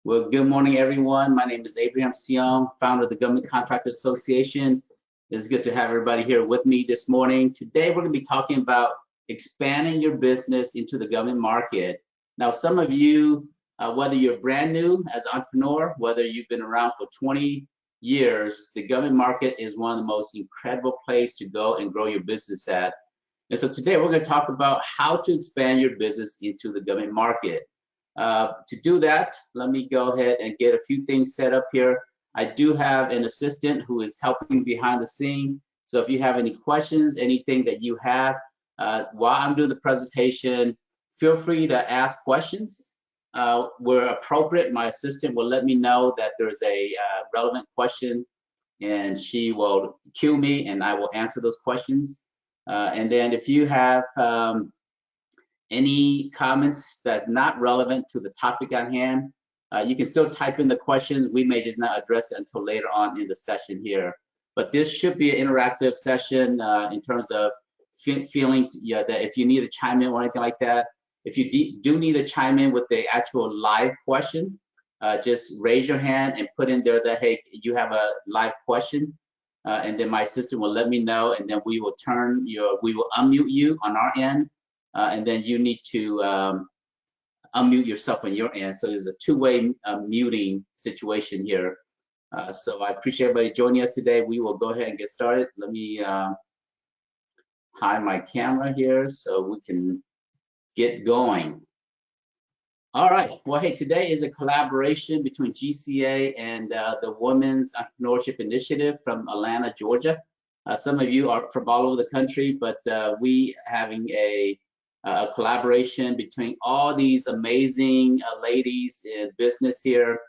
Well, good morning, everyone. My name is Abraham Siong, founder of the Government Contractor Association. It's good to have everybody here with me this morning. Today, we're going to be talking about expanding your business into the government market. Now, some of you, whether you're brand new as an entrepreneur, whether you've been around for 20 years, the government market is one of the most incredible places to go and grow your business at. And so today, we're going to talk about how to expand your business into the government market. To do that, let me go ahead and get a few things set up here. I do have an assistant who is helping behind the scene. So if you have any questions, anything that you have while I'm doing the presentation, feel free to ask questions. Where appropriate, my assistant will let me know that there's a relevant question, and she will cue me and I will answer those questions. And then if you have any comments that's not relevant to the topic at hand, you can still type in the questions. We may just not address it until later on in the session here. But this should be an interactive session in terms of feeling that if you need to chime in or anything like that. If you do need to chime in with the actual live question, just raise your hand and put in there that, hey, you have a live question. And then my assistant will let me know, and then we will unmute you on our end. And then you need to unmute yourself on your end. So there's a two-way muting situation here. So I appreciate everybody joining us today. We will go ahead and get started. Let me hide my camera here so we can get going. All right. Well, hey, today is a collaboration between GCA and the Women's Entrepreneurship Initiative from Atlanta, Georgia. Some of you are from all over the country, but we having a collaboration between all these amazing ladies in business here.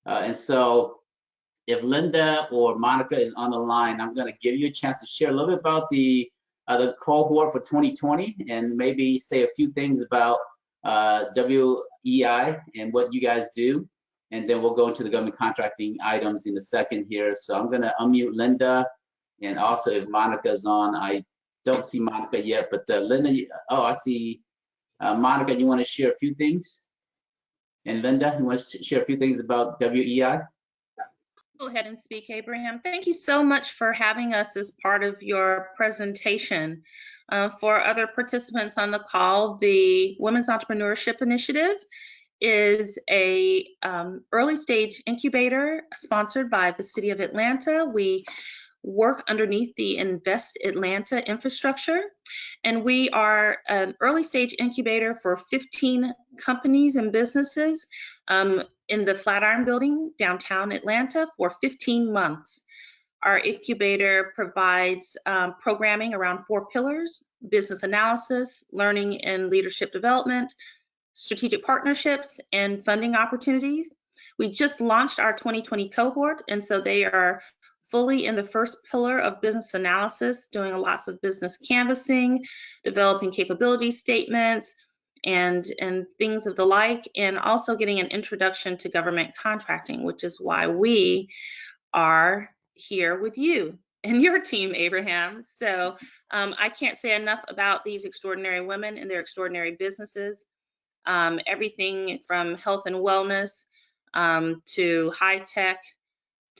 And so if Linda or Monica is on the line, I'm going to give you a chance to share a little bit about the cohort for 2020 and maybe say a few things about WEI and what you guys do. And then we'll go into the government contracting items in a second here. So I'm going to unmute Linda, and also if Monica's on, I don't see Monica yet, but Linda, oh, I see Monica, you want to share a few things? And Linda, you want to share a few things about WEI? Go ahead and speak, Abraham. Thank you so much for having us as part of your presentation. For other participants on the call, the Women's Entrepreneurship Initiative is a early stage incubator sponsored by the City of Atlanta. We work underneath the Invest Atlanta infrastructure, and we are an early stage incubator for 15 companies and businesses in the Flatiron Building, downtown Atlanta, for 15 months. Our incubator provides programming around 4 pillars: business analysis, learning and leadership development, strategic partnerships, and funding opportunities. We just launched our 2020 cohort, and so they are fully in the first pillar of business analysis, doing lots of business canvassing, developing capability statements, and things of the like, and also getting an introduction to government contracting, which is why we are here with you and your team, Abraham. So I can't say enough about these extraordinary women and their extraordinary businesses. Everything from health and wellness to high tech,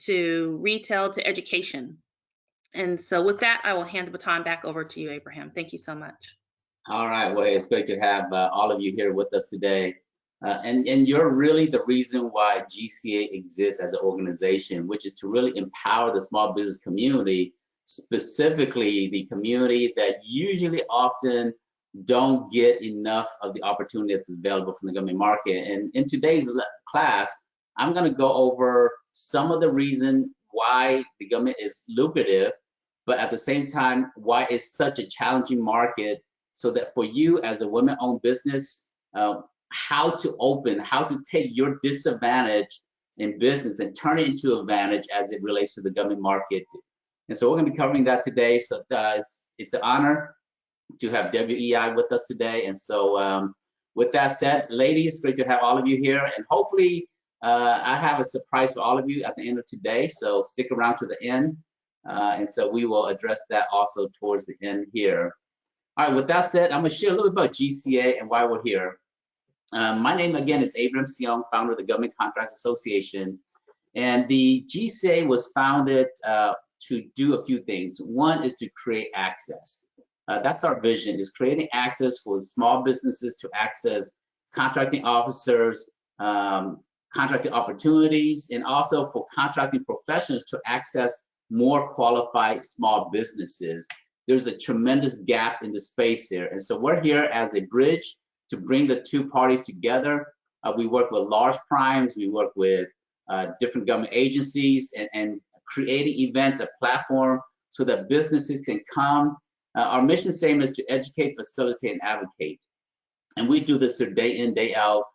to retail, to education. And so with that, I will hand the baton back over to you, Abraham. Thank you so much. All right, well, it's great to have all of you here with us today. And you're really the reason why GCA exists as an organization, which is to really empower the small business community, specifically the community that usually often don't get enough of the opportunity that's available from the government market. And in today's class, I'm going to go over some of the reason why the government is lucrative, but at the same time, why it's such a challenging market, so that for you as a women-owned business, how to take your disadvantage in business and turn it into advantage as it relates to the government market. And so we're going to be covering that today. So it's an honor to have WEI with us today. And so with that said, ladies, great to have all of you here. And hopefully I have a surprise for all of you at the end of today. So stick around to the end. And so we will address that also towards the end here. All right, with that said, I'm going to share a little bit about GCA and why we're here. My name again is Abraham Seong, founder of the Government Contractors Association. And the GCA was founded to do a few things. One is to create access. That's our vision, is creating access for small businesses to access contracting officers, contracting opportunities, and also for contracting professionals to access more qualified small businesses. There's a tremendous gap in the space here. And so we're here as a bridge to bring the two parties together. We work with large primes, we work with different government agencies, and creating events, a platform so that businesses can come. Our mission statement is to educate, facilitate, and advocate. And we do this day in, day out.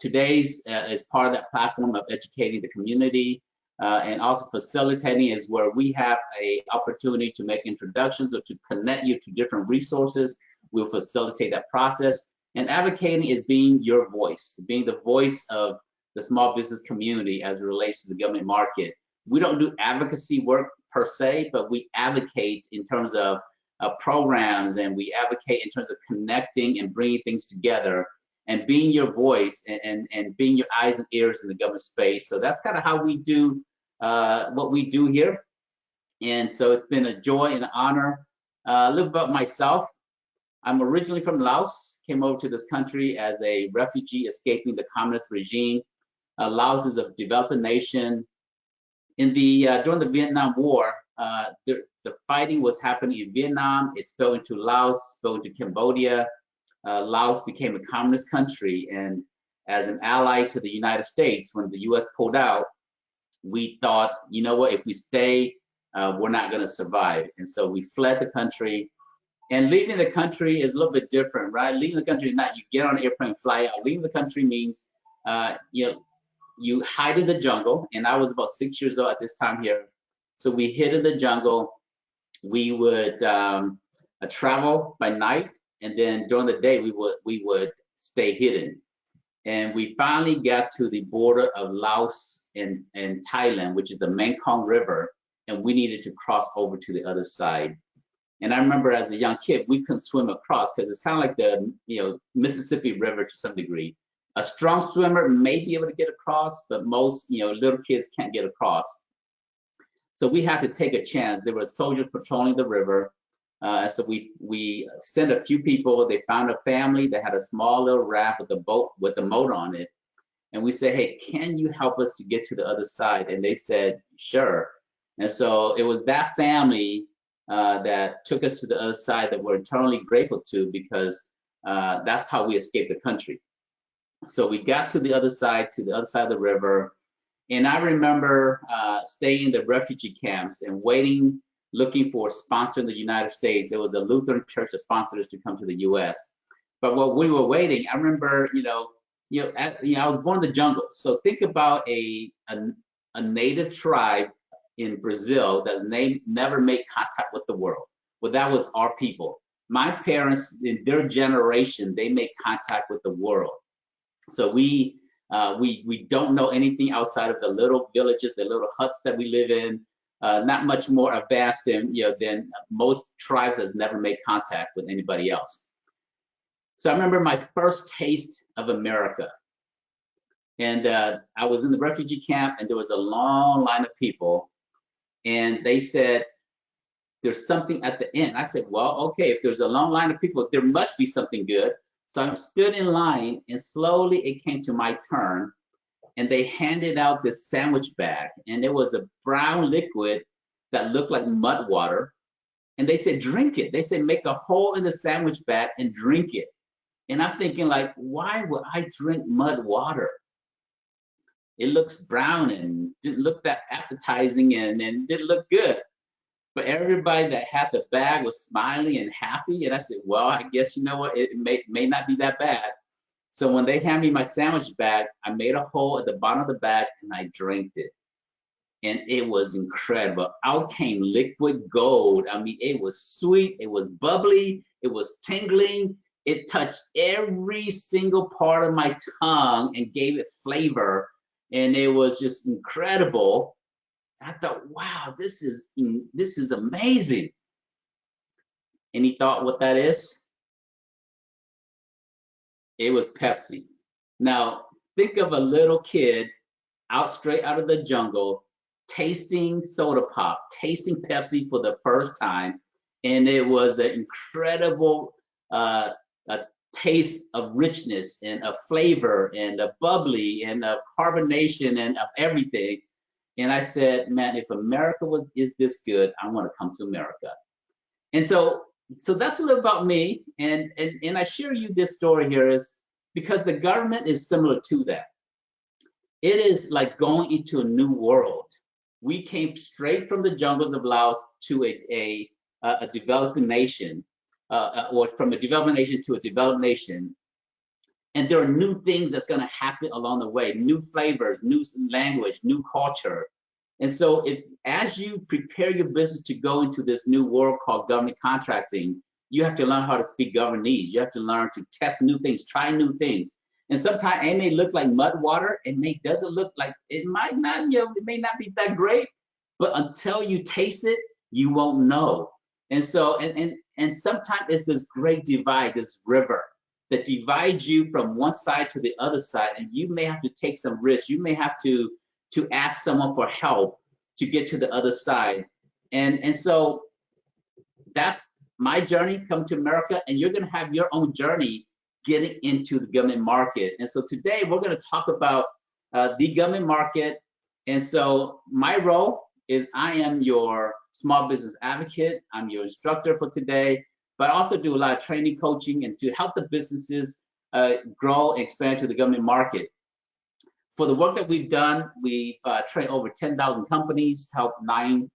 Today's is part of that platform of educating the community, and also facilitating is where we have an opportunity to make introductions or to connect you to different resources. We'll facilitate that process. And advocating is being your voice, being the voice of the small business community as it relates to the government market. We don't do advocacy work per se, but we advocate in terms of programs, and we advocate in terms of connecting and bringing things together and being your voice and being your eyes and ears in the government space. So that's kind of how we do what we do here. And so it's been a joy and an honor. A little about myself. I'm originally from Laos, came over to this country as a refugee escaping the communist regime. Laos is a developing nation. In the during the Vietnam War, the fighting was happening in Vietnam. It spilled into Laos, spilled into Cambodia. Laos became a communist country, and as an ally to the United States, when the U.S. pulled out, we thought, you know what, if we stay, we're not going to survive. And so we fled the country. And leaving the country is a little bit different, right? Leaving the country is not you get on an airplane, fly out. Leaving the country means, you hide in the jungle. And I was about 6 years old at this time here. So we hid in the jungle. We would travel by night, and then during the day we would stay hidden. And we finally got to the border of Laos and Thailand, which is the Mekong River, and we needed to cross over to the other side. And I remember as a young kid, we couldn't swim across because it's kind of like the Mississippi River to some degree. A strong swimmer may be able to get across, but most little kids can't get across. So we had to take a chance. There were soldiers patrolling the river. So we sent a few people. They found a family that had a small little raft with a boat with a motor on it. And we said, hey, can you help us to get to the other side? And they said, sure. And so it was that family that took us to the other side that we're eternally grateful to, because that's how we escaped the country. So we got to the other side of the river. And I remember staying in the refugee camps and waiting, looking for a sponsor in the United States. There was a Lutheran church that sponsored us to come to the US. But while we were waiting, I remember, I was born in the jungle. So think about a native tribe in Brazil that never made contact with the world. Well, that was our people. My parents, in their generation, they made contact with the world. So we don't know anything outside of the little villages, the little huts that we live in. Not much more advanced than most tribes has never made contact with anybody else. So I remember my first taste of America. And I was in the refugee camp, and there was a long line of people. And they said, there's something at the end. I said, well, okay, if there's a long line of people, there must be something good. So I stood in line, and slowly it came to my turn. And they handed out this sandwich bag, and there was a brown liquid that looked like mud water. And they said, drink it. They said, make a hole in the sandwich bag and drink it. And I'm thinking, like, why would I drink mud water? It looks brown and didn't look that appetizing and didn't look good. But everybody that had the bag was smiling and happy. And I said, well, I guess, you know what, it may not be that bad. So when they handed me my sandwich bag, I made a hole at the bottom of the bag and I drank it. And it was incredible. Out came liquid gold. I mean, it was sweet, it was bubbly, it was tingling. It touched every single part of my tongue and gave it flavor. And it was just incredible. I thought, wow, this is amazing. Any thought what that is? It was Pepsi. Now, think of a little kid straight out of the jungle, tasting soda pop, tasting Pepsi for the first time, and it was an incredible a taste of richness and of flavor and of bubbly and of carbonation and of everything. And I said, man, if America is this good, I want to come to America. And so that's a little about me. And I share you this story here is because the government is similar to that. It is like going into a new world. We came straight from the jungles of Laos to a developing nation, or from a developing nation to a developed nation. And there are new things that's going to happen along the way, new flavors, new language, new culture. And so as you prepare your business to go into this new world called government contracting, you have to learn how to speak governese. You have to learn to test new things, try new things. And sometimes it may look like mud water. It doesn't look like, it might not, it may not be that great, but until you taste it, you won't know. And so, and sometimes it's this great divide, this river that divides you from one side to the other side. And you may have to take some risks. You may have to ask someone for help to get to the other side. And so that's my journey, come to America, and you're gonna have your own journey getting into the government market. And so today we're going to talk about the government market. And so my role is I am your small business advocate. I'm your instructor for today, but I also do a lot of training coaching and to help the businesses grow and expand to the government market. For the work that we've done, we've trained over 10,000 companies, helped 9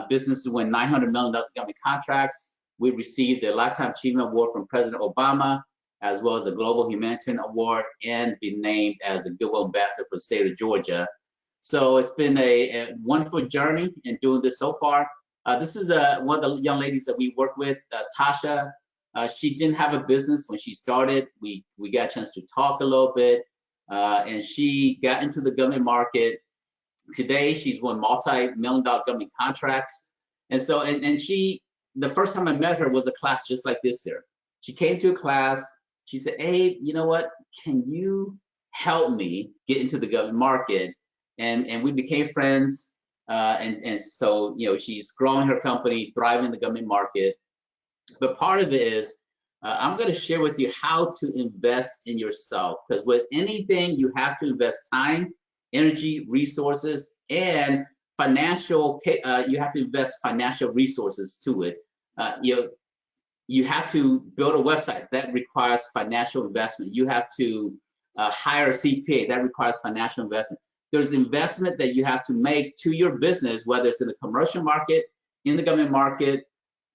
businesses win $900 million in government contracts. We received the Lifetime Achievement Award from President Obama, as well as the Global Humanitarian Award, and be named as a Goodwill Ambassador for the state of Georgia. So it's been a wonderful journey in doing this so far. This is one of the young ladies that we work with, Tasha. She didn't have a business when she started. We got a chance to talk a little bit, and she got into the government market. Today, she's won multi-million-dollar government contracts. And so, and she, the first time I met her was a class just like this here. She came to a class. She said, hey, you know what, can you help me get into the government market? And we became friends. And so, she's growing her company, thriving in the government market. But part of it is, I'm gonna share with you how to invest in yourself. Because with anything, you have to invest time, energy, resources, and financial, you have to invest financial resources to it. You have to build a website that requires financial investment. You have to hire a CPA that requires financial investment. There's investment that you have to make to your business, whether it's in the commercial market, in the government market,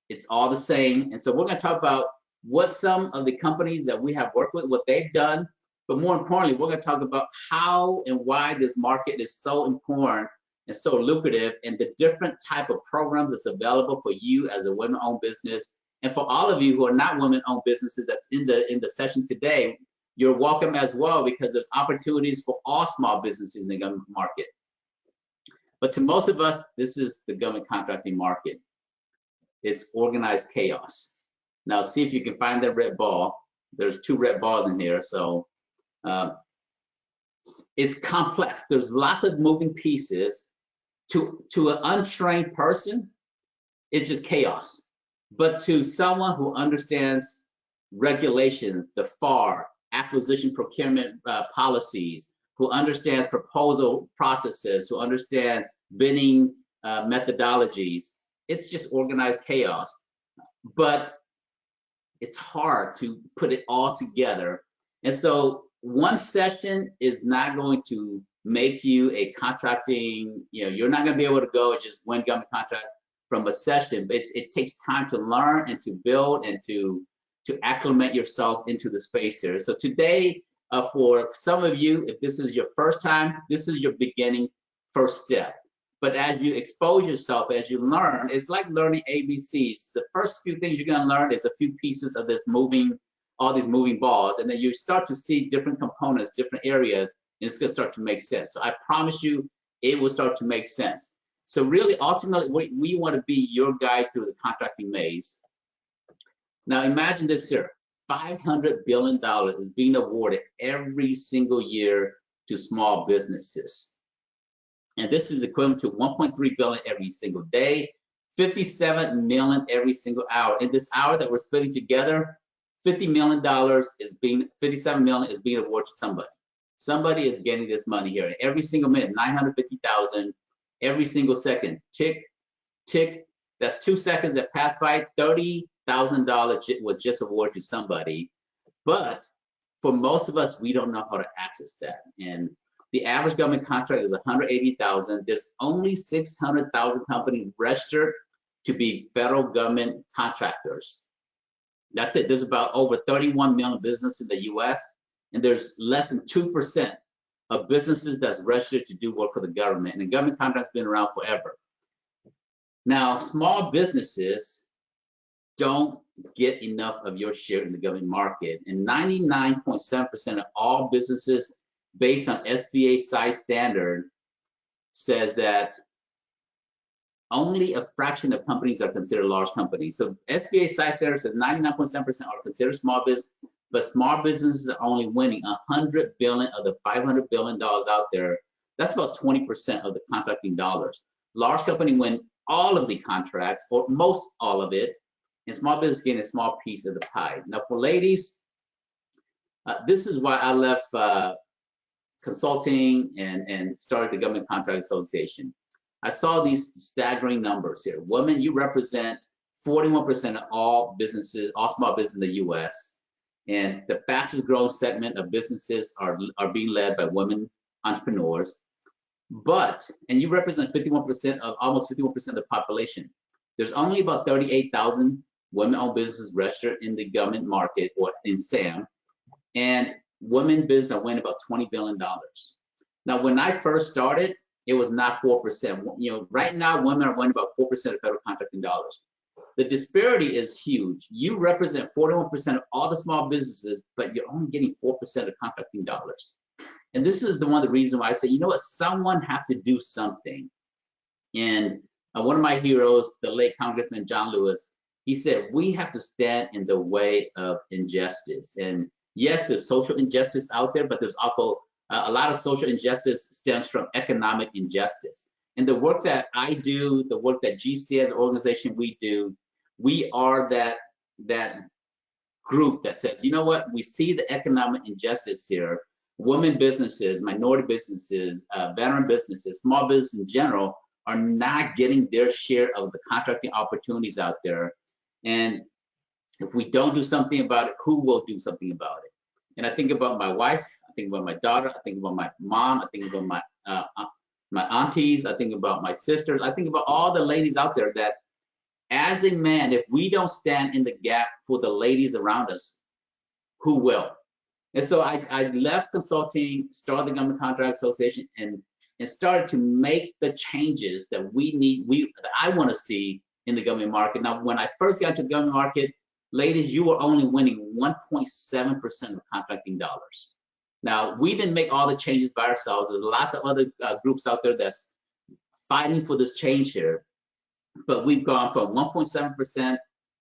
it's all the same. And so we're going to talk about what some of the companies that we have worked with, what they've done, but more importantly, we're going to talk about how and why this market is so important and so lucrative, and the different type of programs that's available for you as a women-owned business. And for all of you who are not women-owned businesses that's in the session today, you're welcome as well, because there's opportunities for all small businesses in the government market. But to most of us, this is the government contracting market. It's organized chaos. Now see if you can find that red ball. There's 2 red balls in here, so it's complex. There's lots of moving pieces. To an untrained person, it's just chaos. But to someone who understands regulations, the FAR, acquisition procurement policies, who understands proposal processes, who understand bidding methodologies, it's just organized chaos. But it's hard to put it all together. And so one session is not going to make you a contracting, you're not going to be able to go and just win government contract from a session. But it takes time to learn and to build and to acclimate yourself into the space here. So today, for some of you, if this is your first time, this is your beginning first step. But as you expose yourself, as you learn, it's like learning ABCs. The first few things you're going to learn is a few pieces of this all these moving balls, and then you start to see different components, different areas, and it's going to start to make sense. So I promise you, it will start to make sense. So really, ultimately, we want to be your guide through the contracting maze. Now imagine this here. $500 billion is being awarded every single year to small businesses. And this is equivalent to 1.3 billion every single day, 57 million every single hour. In this hour that we're splitting together, $57 million is being awarded to somebody. Somebody is getting this money here. Every single minute, 950,000, every single second. Tick, tick. That's 2 seconds that passed by. $30,000 was just awarded to somebody. But for most of us, we don't know how to access that. And the average government contract is 180,000. There's only 600,000 companies registered to be federal government contractors. That's it. There's about over 31 million businesses in the US, and there's less than 2% of businesses that's registered to do work for the government. And the government contract's been around forever. Now, small businesses don't get enough of your share in the government market. And 99.7% of all businesses based on SBA size standard says that only a fraction of companies are considered large companies. So SBA size standard says 99.7% are considered small business, but small businesses are only winning 100 billion of the $500 billion out there. That's about 20% of the contracting dollars. Large company win all of the contracts, or most all of it, and small business getting a small piece of the pie. Now for ladies, this is why I left consulting and started the Government Contract Association. I saw these staggering numbers here. Women, you represent 41% of all businesses, all small business in the US. And the fastest growing segment of businesses are being led by women entrepreneurs. And you represent 51% of, almost 51% of the population. There's only about 38,000 women-owned businesses registered in the government market, or in SAM. And women business are winning about $20 billion. Now, when I first started, it was not 4%. You know, right now, women are winning about 4% of federal contracting dollars. The disparity is huge. You represent 41% of all the small businesses, but you're only getting 4% of contracting dollars. And this is one of the reasons why I say, you know what, someone has to do something. And one of my heroes, the late Congressman John Lewis, he said, we have to stand in the way of injustice. And yes, there's social injustice out there, but there's also a lot of social injustice stems from economic injustice. And the work that I do, the work that GC as an organization we do, we are that group that says, you know what, we see the economic injustice here. Women businesses, minority businesses, veteran businesses, small business in general are not getting their share of the contracting opportunities out there. And if we don't do something about it, who will do something about it? And I think about my wife, I think about my daughter, I think about my mom, I think about my aunties, I think about my sisters, I think about all the ladies out there that, as a man, if we don't stand in the gap for the ladies around us, who will? And so I left consulting, started the Government Contract Association, and started to make the changes that that I want to see in the government market. Now, when I first got to the government market, ladies, you were only winning 1.7% of contracting dollars. Now, we didn't make all the changes by ourselves. There's lots of other groups out there that's fighting for this change here. But we've gone from 1.7%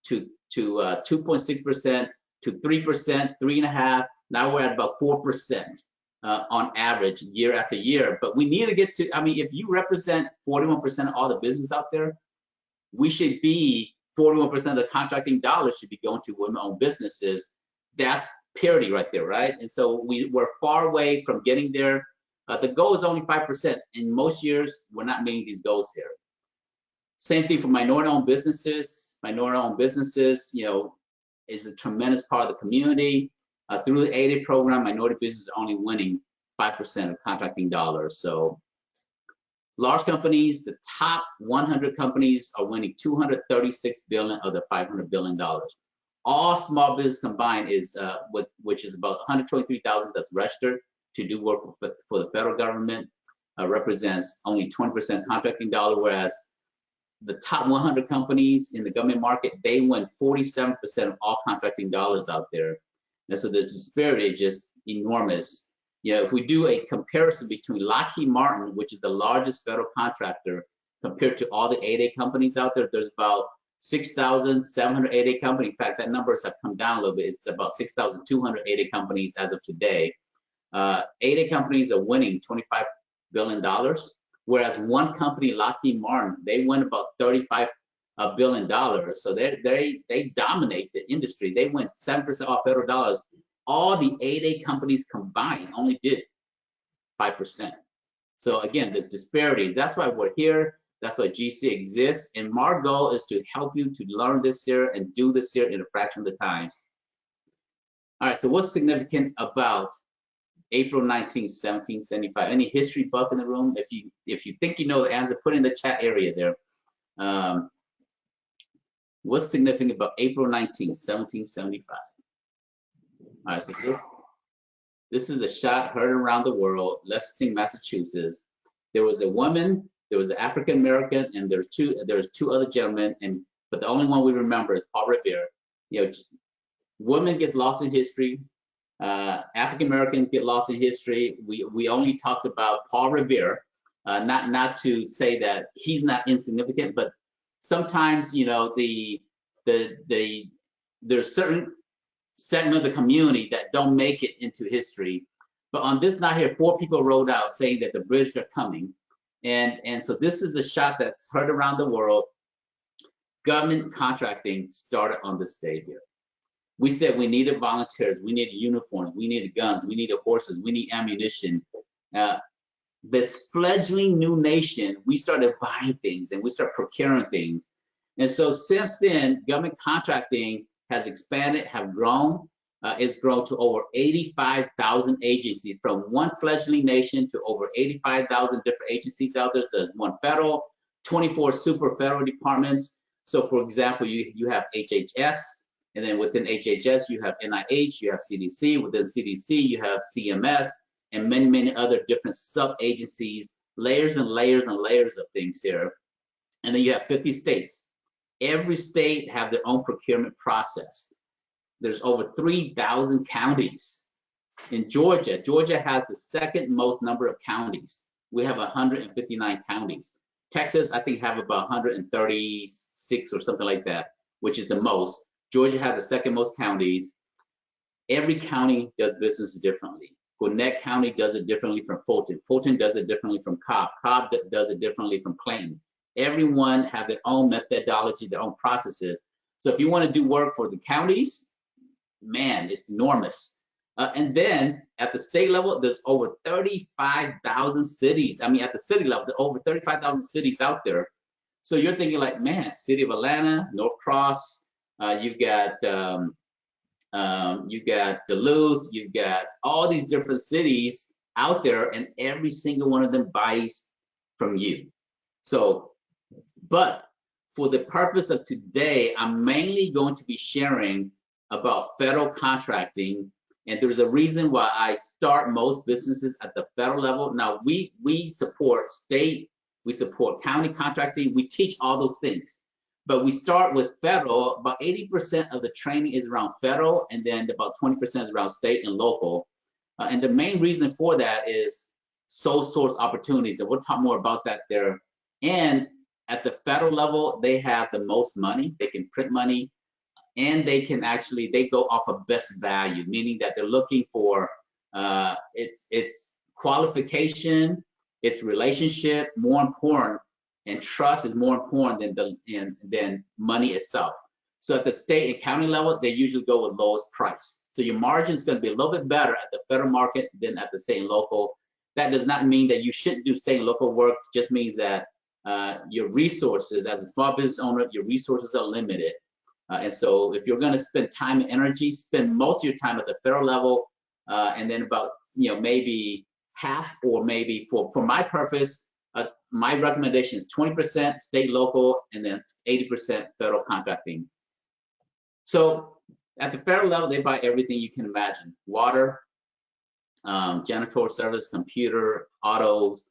to 2.6% to 3%, 3.5%. Now we're at about 4% on average year after year. But we need to get to, I mean, if you represent 41% of all the business out there, we should be 41% of the contracting dollars should be going to women-owned businesses. That's parity right there, right? And so we're far away from getting there. The goal is only 5%. In most years, we're not meeting these goals here. Same thing for minority-owned businesses. Minority-owned businesses, you know, is a tremendous part of the community. Through the 8A program, minority businesses are only winning 5% of contracting dollars. So large companies, the top 100 companies are winning $236 billion of the $500 billion. All small business combined is, which is about 123,000 that's registered to do work for the federal government, represents only 20% contracting dollar, whereas the top 100 companies in the government market, they win 47% of all contracting dollars out there. And so the disparity is just enormous. You know, if we do a comparison between Lockheed Martin, which is the largest federal contractor, compared to all the 8A companies out there, there's about 6,780 companies. In fact, that numbers have come down a little bit. It's about 6,280 companies as of today. 80 companies are winning $25 billion, whereas one company, Lockheed Martin, they win about $35 billion. So they dominate the industry. They win 7% off federal dollars. All the 80 companies combined only did 5%. So again, there's disparities. That's why we're here. That's why GC exists. And my goal is to help you to learn this here and do this here in a fraction of the time. All right, so what's significant about April 19, 1775? Any history buff in the room? If you think you know the answer, put in the chat area there. What's significant about April 19, 1775? All right, so this is a shot heard around the world, Lexington, Massachusetts. There was a woman, there was an African American, and there was two other gentlemen, but the only one we remember is Paul Revere. You know, women gets lost in history. African Americans get lost in history. We only talked about Paul Revere, not to say that he's not insignificant, but sometimes, you know, there's certain segment of the community that don't make it into history. But on this night here, 4 people wrote out saying that the British are coming. And so this is the shot that's heard around the world. Government contracting started on this day here. We said we needed volunteers, we needed uniforms, we needed guns, we needed horses, we need ammunition. This fledgling new nation, we started buying things and we started procuring things. And so since then, government contracting has expanded, have grown. It's grown to over 85,000 agencies, from one fledgling nation to over 85,000 different agencies out there. So there's one federal, 24 super federal departments. So for example, you have HHS, and then within HHS, you have NIH, you have CDC, within CDC, you have CMS, and many, many other different sub-agencies, layers and layers and layers of things here. And then you have 50 states. Every state have their own procurement process. There's over 3,000 counties. In Georgia has the second most number of counties. We have 159 counties. Texas, I think, have about 136 or something like that, which is the most. Georgia has the second most counties. Every county does business differently. Gwinnett County does it differently from Fulton. Fulton does it differently from Cobb. Cobb does it differently from Clayton. Everyone have their own methodology, their own processes. So if you want to do work for the counties, man, it's enormous. And then at the state level, there's over 35,000 cities. I mean, at the city level, there are over 35,000 cities out there. So you're thinking like, man, City of Atlanta, North Cross, you've got Duluth, you've got all these different cities out there, and every single one of them buys from you. So, but for the purpose of today, I'm mainly going to be sharing about federal contracting, and there's a reason why I start most businesses at the federal level. Now, we support state, we support county contracting, we teach all those things, but we start with federal. About 80% of the training is around federal, and then about 20% is around state and local. And the main reason for that is sole source opportunities, and we'll talk more about that there. And at the federal level, they have the most money, they can print money, and they can actually, they go off of best value, meaning that they're looking for its qualification, its relationship, more important, and trust is more important than money itself. So at the state and county level, they usually go with lowest price. So your margin is going to be a little bit better at the federal market than at the state and local. That does not mean that you shouldn't do state and local work. It just means that your resources, as a small business owner, your resources are limited. And so if you're going to spend time and energy, spend most of your time at the federal level, and then about, maybe half, or maybe for my purpose, my recommendation is 20% state, local, and then 80% federal contracting. So at the federal level, they buy everything you can imagine: water, janitorial service, computer, autos,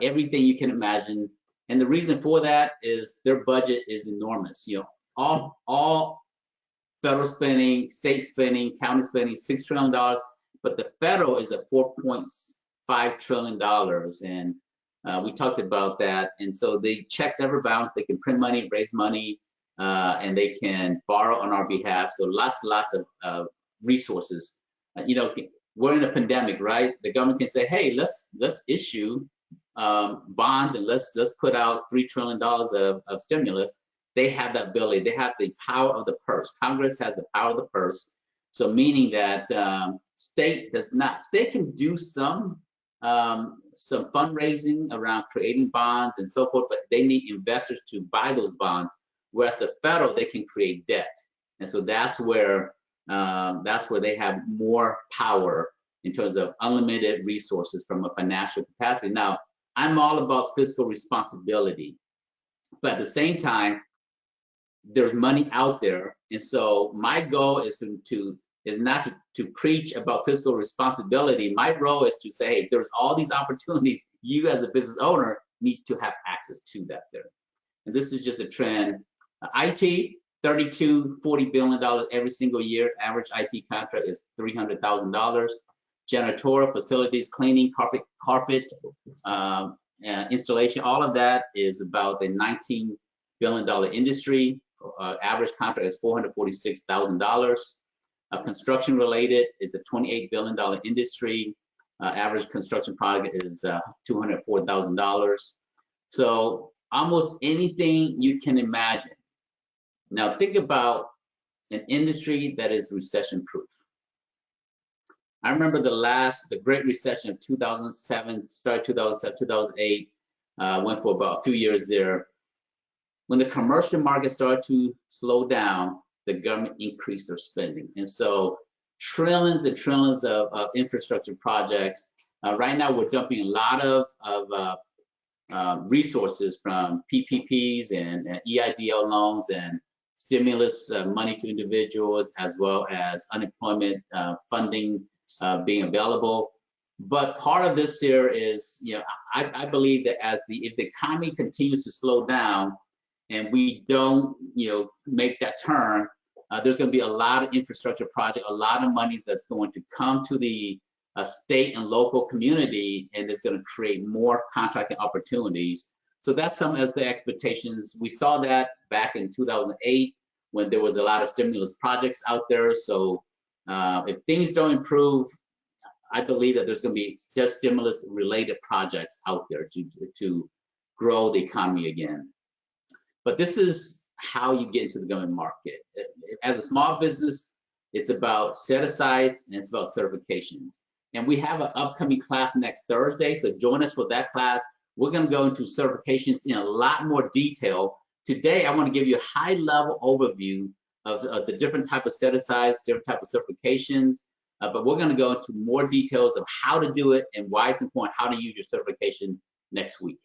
everything you can imagine. And the reason for that is their budget is enormous. All federal spending, state spending, county spending, $6 trillion, but the federal is at $4.5 trillion. And we talked about that. And so the checks never bounce. They can print money, raise money. and they can borrow on our behalf. So lots of resources. You know, we're in a pandemic, right? The government can say, hey, let's issue bonds and let's put out $3 trillion of stimulus. They have that ability. They have the power of the purse. Congress has the power of the purse. So meaning that state does not. State can do some fundraising around creating bonds and so forth, but they need investors to buy those bonds. Whereas the federal, they can create debt, and so that's where they have more power in terms of unlimited resources from a financial capacity. Now, I'm all about fiscal responsibility, but at the same time, there's money out there, and so my goal is not to preach about fiscal responsibility. My role is to say, hey, there's all these opportunities. You as a business owner need to have access to that there, and this is just a trend. IT, $40 billion every single year. Average IT contract is $300,000. Janitorial, facilities, cleaning, carpet installation, all of that is about a $19 billion industry. Average contract is $446,000. Construction related is a $28 billion industry. Average construction project is $204,000. So almost anything you can imagine. Now think about an industry that is recession proof. I remember the Great Recession of 2007, started 2007, 2008, went for about a few years there. When the commercial market started to slow down, the government increased their spending. And so trillions and trillions of infrastructure projects. Right now we're dumping a lot of resources from PPPs and EIDL loans and stimulus money to individuals, as well as unemployment funding being available. But part of this here is, you know, I believe that if the economy continues to slow down and we don't, you know, make that turn, there's going to be a lot of infrastructure project, a lot of money that's going to come to the state and local community, and it's going to create more contracting opportunities. So that's some of the expectations. We saw that back in 2008 when there was a lot of stimulus projects out there. So if things don't improve, I believe that there's going to be just stimulus related projects out there to grow the economy again. But this is how you get into the government market. As a small business, it's about set-asides and it's about certifications. And we have an upcoming class next Thursday, so join us for that class. We're going to go into certifications in a lot more detail. Today, I want to give you a high-level overview of the different type of set-asides, different type of certifications, but we're going to go into more details of how to do it and why it's important, how to use your certification next week.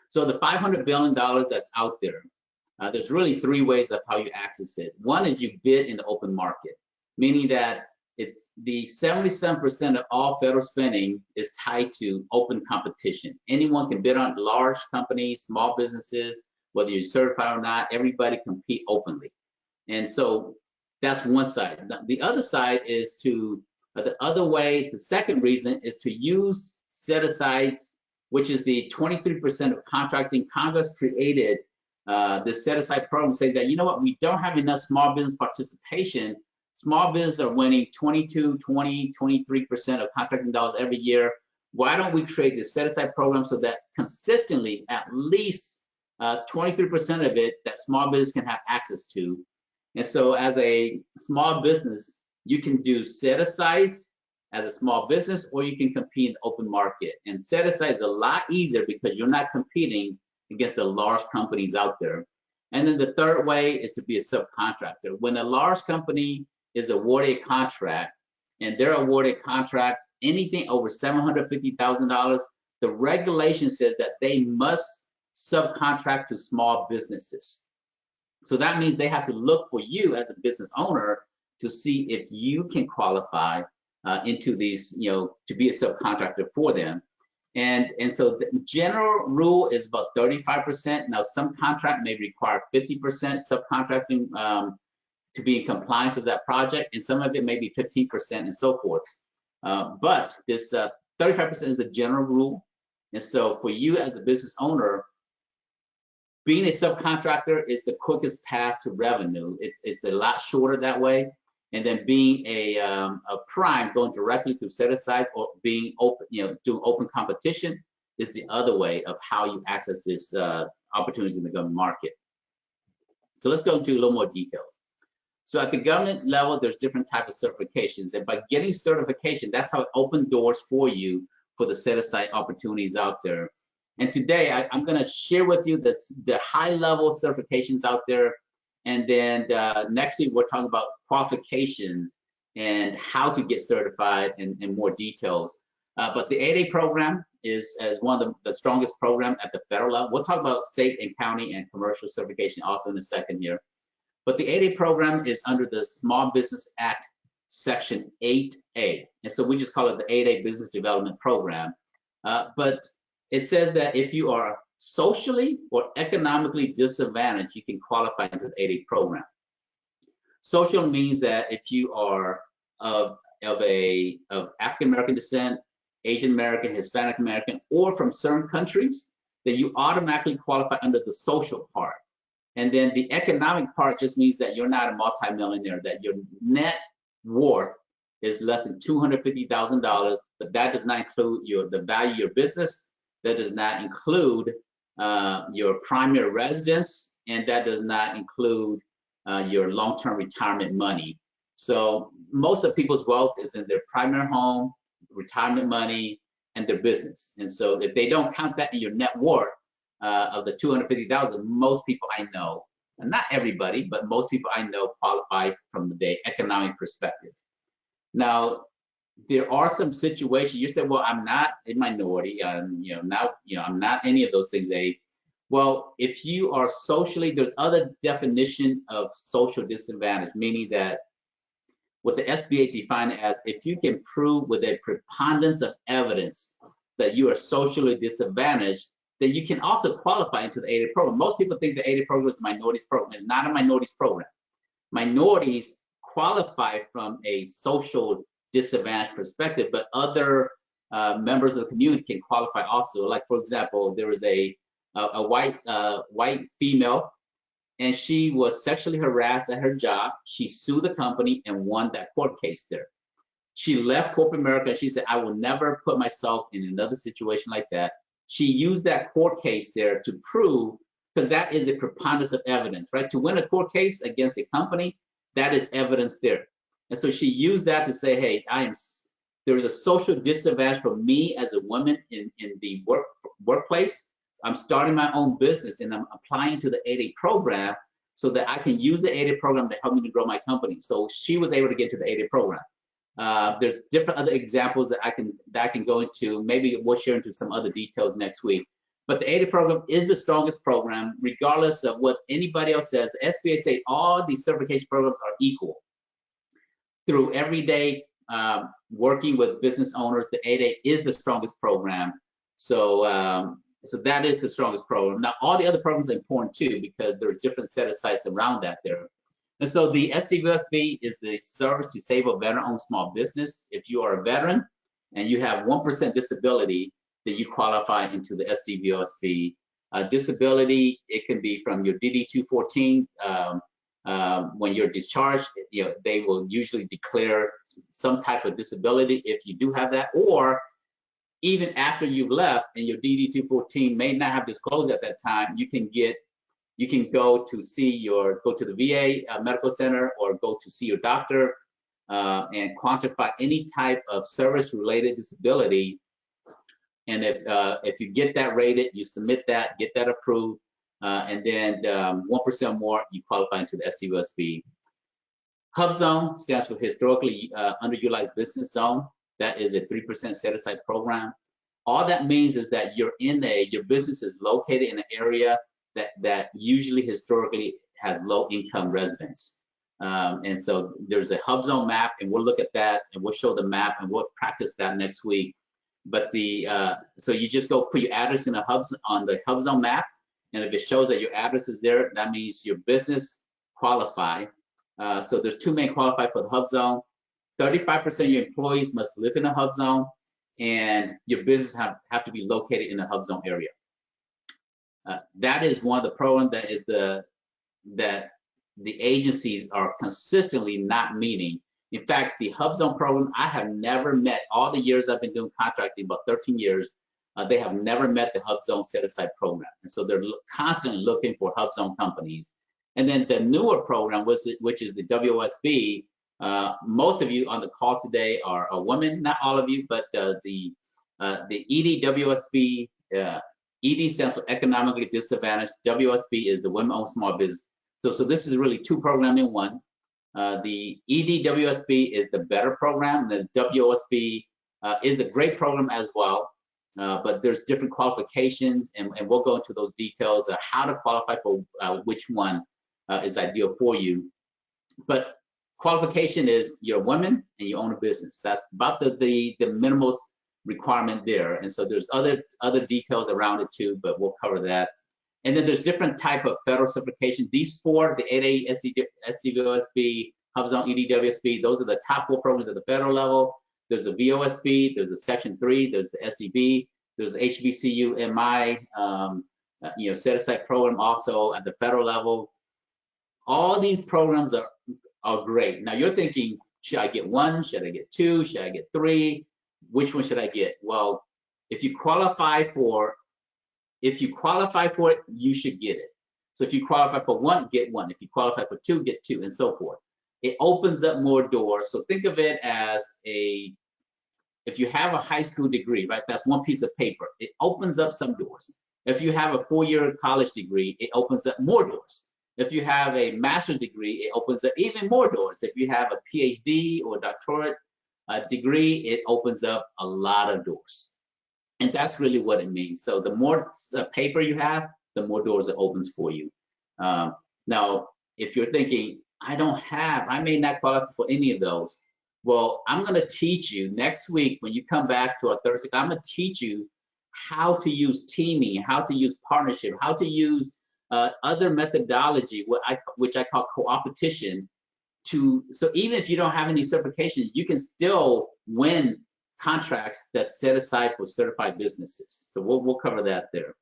So the $500 billion that's out there, there's really three ways of how you access it. One is you bid in the open market, meaning that it's the 77% of all federal spending is tied to open competition. Anyone can bid on, large companies, small businesses, whether you're certified or not, everybody compete openly. And so that's one side. The other side is the second reason is to use set-asides, which is the 23% of contracting. Congress created this set-aside program saying that, you know what, we don't have enough small business participation. Small businesses are winning 22, 20, 23% of contracting dollars every year. Why don't we create this set-aside program so that consistently at least 23% of it that small business can have access to? And so as a small business, you can do set-asides as a small business, or you can compete in the open market. And set-aside is a lot easier because you're not competing against the large companies out there. And then the third way is to be a subcontractor. When a large company is awarded a contract, and they're awarded a contract anything over $750,000, the regulation says that they must subcontract to small businesses. So that means they have to look for you as a business owner to see if you can qualify into these, you know, to be a subcontractor for them. And so the general rule is about 35%. Now, some contract may require 50% subcontracting to be in compliance with that project, and some of it may be 15% and so forth. But this 35% is the general rule. And so for you as a business owner, Being a subcontractor is the quickest path to revenue. It's a lot shorter that way. And then being a prime, going directly through set-asides or being open, doing open competition is the other way of how you access this opportunities in the government market. So let's go into a little more details. So at the government level, there's different types of certifications, and by getting certification, that's how it opens doors for you for the set-aside opportunities out there. And today, I'm going to share with you the high-level certifications out there, and then next week we're talking about qualifications and how to get certified and more details. But the 8A program is one of the strongest programs at the federal level. We'll talk about state and county and commercial certification also in a second here. But the 8A program is under the Small Business Act, Section 8A. And so we just call it the 8A Business Development Program. But it says that if you are socially or economically disadvantaged, you can qualify into the 8A program. Social means that if you are of African American descent, Asian American, Hispanic American, or from certain countries, then you automatically qualify under the social part. And then the economic part just means that you're not a multimillionaire, that your net worth is less than $250,000, but that does not include the value of your business, that does not include your primary residence, and that does not include your long-term retirement money. So most of people's wealth is in their primary home, retirement money, and their business. And so if they don't count that in your net worth of the $250,000, most people I know, and not everybody, but most people I know qualify from the economic perspective. Now, there are some situations you said, well, I'm not a minority, I'm not any of those things, Abe. Well, if you are socially, there's other definition of social disadvantage, meaning that what the SBA defined as, if you can prove with a preponderance of evidence that you are socially disadvantaged, then you can also qualify into the 8A program. Most people think the 8A program is a minorities program. It's not a minorities program. Minorities qualify from a social disadvantage perspective, but other members of the community can qualify also. Like, for example, there was a white female, and she was sexually harassed at her job. She sued the company and won that court case there. She left corporate America and she said, I will never put myself in another situation like that. She used that court case there to prove, because that is a preponderance of evidence, right? To win a court case against a company, that is evidence there. And so she used that to say, hey, there is a social disadvantage for me as a woman in the workplace. I'm starting my own business and I'm applying to the 8A program so that I can use the 8A program to help me to grow my company. So she was able to get to the 8A program. There's different other examples that I can go into. Maybe we'll share into some other details next week. But the 8A program is the strongest program, regardless of what anybody else says. The SBA say all these certification programs are equal. Through everyday working with business owners, the 8A is the strongest program. So that is the strongest program. Now, all the other programs are important too, because there's different set-asides around that there. And so the SDVOSB is the service disabled veteran-owned small business. If you are a veteran and you have 1% disability, then you qualify into the SDVOSB. Disability, it can be from your DD-214. When you're discharged, they will usually declare some type of disability if you do have that, or even after you've left and your DD-214 may not have disclosed at that time, you can go to the VA medical center or go to see your doctor and quantify any type of service-related disability. And if you get that rated, you submit that, get that approved, and then 1% more, you qualify into the SDVOSB. HUBZONE stands for Historically Underutilized Business Zone. That is a 3% set-aside program. All that means is that your business is located in an area that usually historically has low-income residents. And so there's a HUBZONE map, and we'll look at that, and we'll show the map, and we'll practice that next week. But so you just go put your address in on the HUBZONE map, and if it shows that your address is there, that means your business qualify. So there's two main qualifiers for the HUBZONE. 35% of your employees must live in a HUBZONE, and your business have to be located in a HUBZONE area. That is one of the programs that the agencies are consistently not meeting. In fact, the HUBZONE program, I have never met, all the years I've been doing contracting, about 13 years, they have never met the HUBZONE set-aside program. And so they're constantly looking for HUBZONE companies. And then the newer program, which is the WOSB, most of you on the call today are women, not all of you, but the EDWOSB, ED stands for Economically Disadvantaged, WOSB is the Women-Owned Small Business. So this is really two programs in one. The EDWOSB is the better program. The WOSB is a great program as well, but there's different qualifications, and we'll go into those details of how to qualify for which one is ideal for you. But qualification is you're a woman and you own a business. That's about the minimal requirement there. And so there's other details around it too, but we'll cover that. And then there's different type of federal certification. These four, the 8A, SDVOSB, HUBZONE, EDWOSB, those are the top four programs at the federal level. There's a VOSB, there's a Section 3, there's the SDB, there's the HBCU MI, set-aside program also at the federal level. All these programs are great. Now you're thinking, should I get one? Should I get two? Should I get three? Which one should I get? Well, if you qualify for it, you should get it. So if you qualify for one, get one. If you qualify for two, get two, and so forth. It opens up more doors. So think of it as if you have a high school degree, right? That's one piece of paper. It opens up some doors. If you have a 4-year college degree, it opens up more doors. If you have a master's degree, it opens up even more doors. If you have a PhD or doctorate degree, it opens up a lot of doors. And that's really what it means. So the more paper you have, the more doors it opens for you. Now, if you're thinking, I may not qualify for any of those. Well, I'm going to teach you next week when you come back to our Thursday. I'm going to teach you how to use teaming, how to use partnership, how to use other methodology, which I call co-opetition. So even if you don't have any certification, you can still win contracts that's set aside for certified businesses. So we'll cover that there.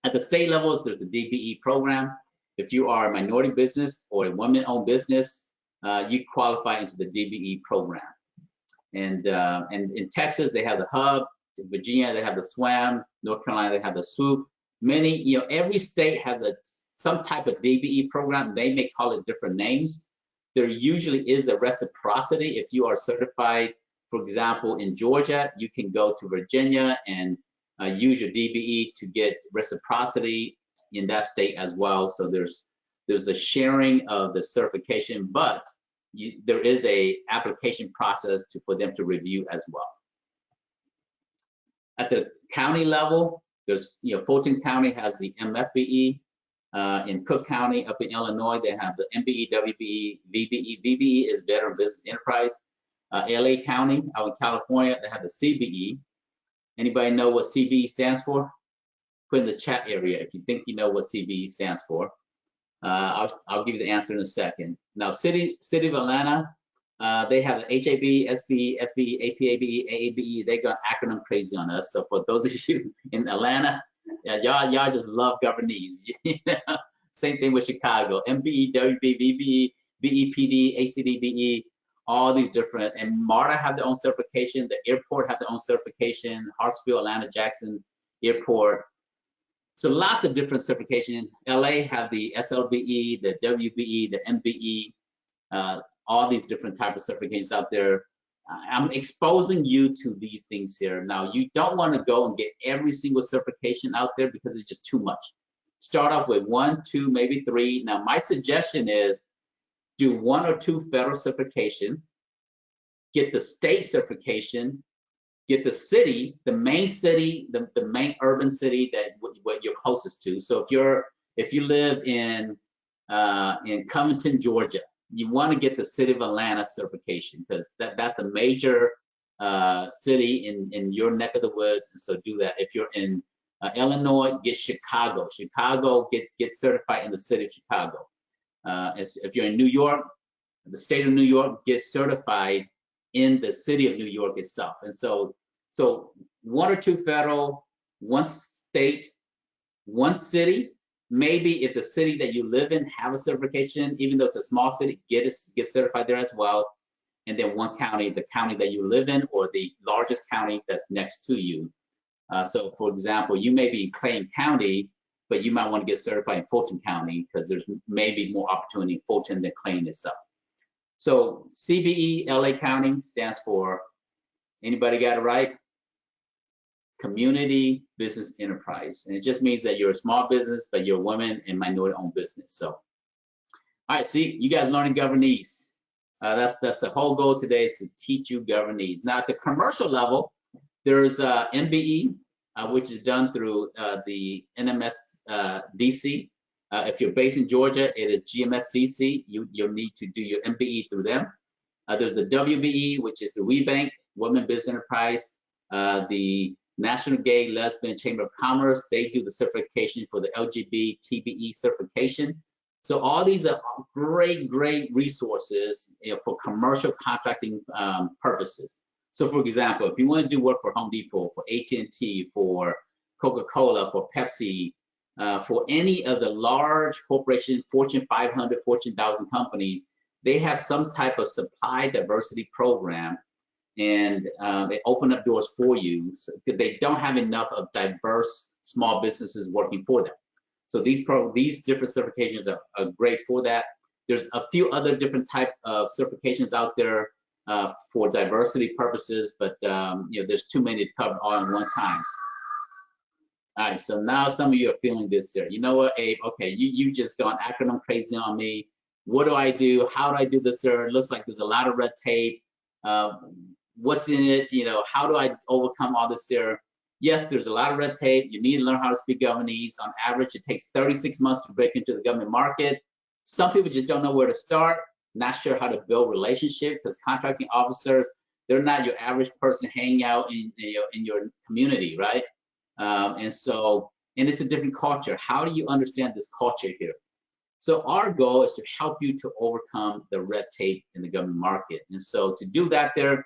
At the state level, there's the DBE program. If you are a minority business or a women-owned business, you qualify into the DBE program. And in Texas, they have the HUB. In Virginia, they have the SWAM. North Carolina, they have the SWOOP. Every state has some type of DBE program. They may call it different names. There usually is a reciprocity. If you are certified, for example, in Georgia, you can go to Virginia and use your DBE to get reciprocity in that state as well. So there's a sharing of the certification, but there is a application process for them to review as well. At the county level, there's Fulton County has the MFBE. In Cook County, up in Illinois, they have the MBE, WBE, VBE. VBE is Veteran Business Enterprise. LA County, out in California, they have the CBE. Anybody know what CBE stands for? Put in the chat area if you think you know what CBE stands for. I'll give you the answer in a second. Now, City of Atlanta, they have the HAB, SBE, FBE, APABE, AABE. They got acronym crazy on us. So for those of you in Atlanta, y'all just love governese. Same thing with Chicago. MBE, WB, VBE, BEPD, ACDBE, all these different. And MARTA have their own certification. The airport have their own certification. Hartsfield, Atlanta, Jackson Airport. So lots of different certification. LA have the SLBE, the WBE, the MBE, all these different types of certifications out there. I'm exposing you to these things here. Now, you don't want to go and get every single certification out there because it's just too much. Start off with 1, 2, maybe 3. Now, my suggestion is do 1 or 2 federal certification, get the state certification, get the city, the main city, the main urban city that what you're closest to. So if you live in Covington, Georgia, you want to get the City of Atlanta certification because that's the major city in your neck of the woods. And so do that. If you're in Illinois, get Chicago. Chicago, get certified in the city of Chicago. If you're in New York, the state of New York, get certified in the city of New York itself. And so 1 or 2 federal, 1 state, One city, maybe if the city that you live in have a certification, even though it's a small city, get certified there as well. And then one county, the county that you live in, or the largest county that's next to you. So for example, you may be in Clayton County, but you might want to get certified in Fulton County because there's maybe more opportunity in Fulton than Clayton itself. So CBE LA County stands for, anybody got it right? Community Business Enterprise. And it just means that you're a small business, but you're a women and minority owned business. So, all right, see, you guys learning governese. That's the whole goal today, is to teach you governese. Now at the commercial level, there's MBE, which is done through the NMS DC. If you're based in Georgia, it is GMS DC. You'll need to do your MBE through them. There's the WBE, which is the WeBank, Women Business Enterprise. The National Gay Lesbian Chamber of Commerce, they do the certification for the LGBTBE certification. So all these are great resources, for commercial contracting purposes. So for example, if you want to do work for Home Depot, for AT&T, for Coca-Cola, for Pepsi, for any of the large corporation, Fortune 500, Fortune 1000 companies, they have some type of supply diversity program, and they open up doors for you. So they don't have enough of diverse small businesses working for them. So these different certifications are great for that. There's a few other different type of certifications out there for diversity purposes, but there's too many to cover all in one time. All right, so now some of you are feeling this here. You know what, Abe? Okay, you just gone acronym crazy on me. What do I do? How do I do this, sir? It looks like there's a lot of red tape. What's in it? How do I overcome all this here? Yes, there's a lot of red tape. You need to learn how to speak governese. On average, it takes 36 months to break into the government market. Some people just don't know where to start, not sure how to build relationships, because contracting officers, they're not your average person hanging out in your community, right? And it's a different culture. How do you understand this culture here? So our goal is to help you to overcome the red tape in the government market. And so to do that there,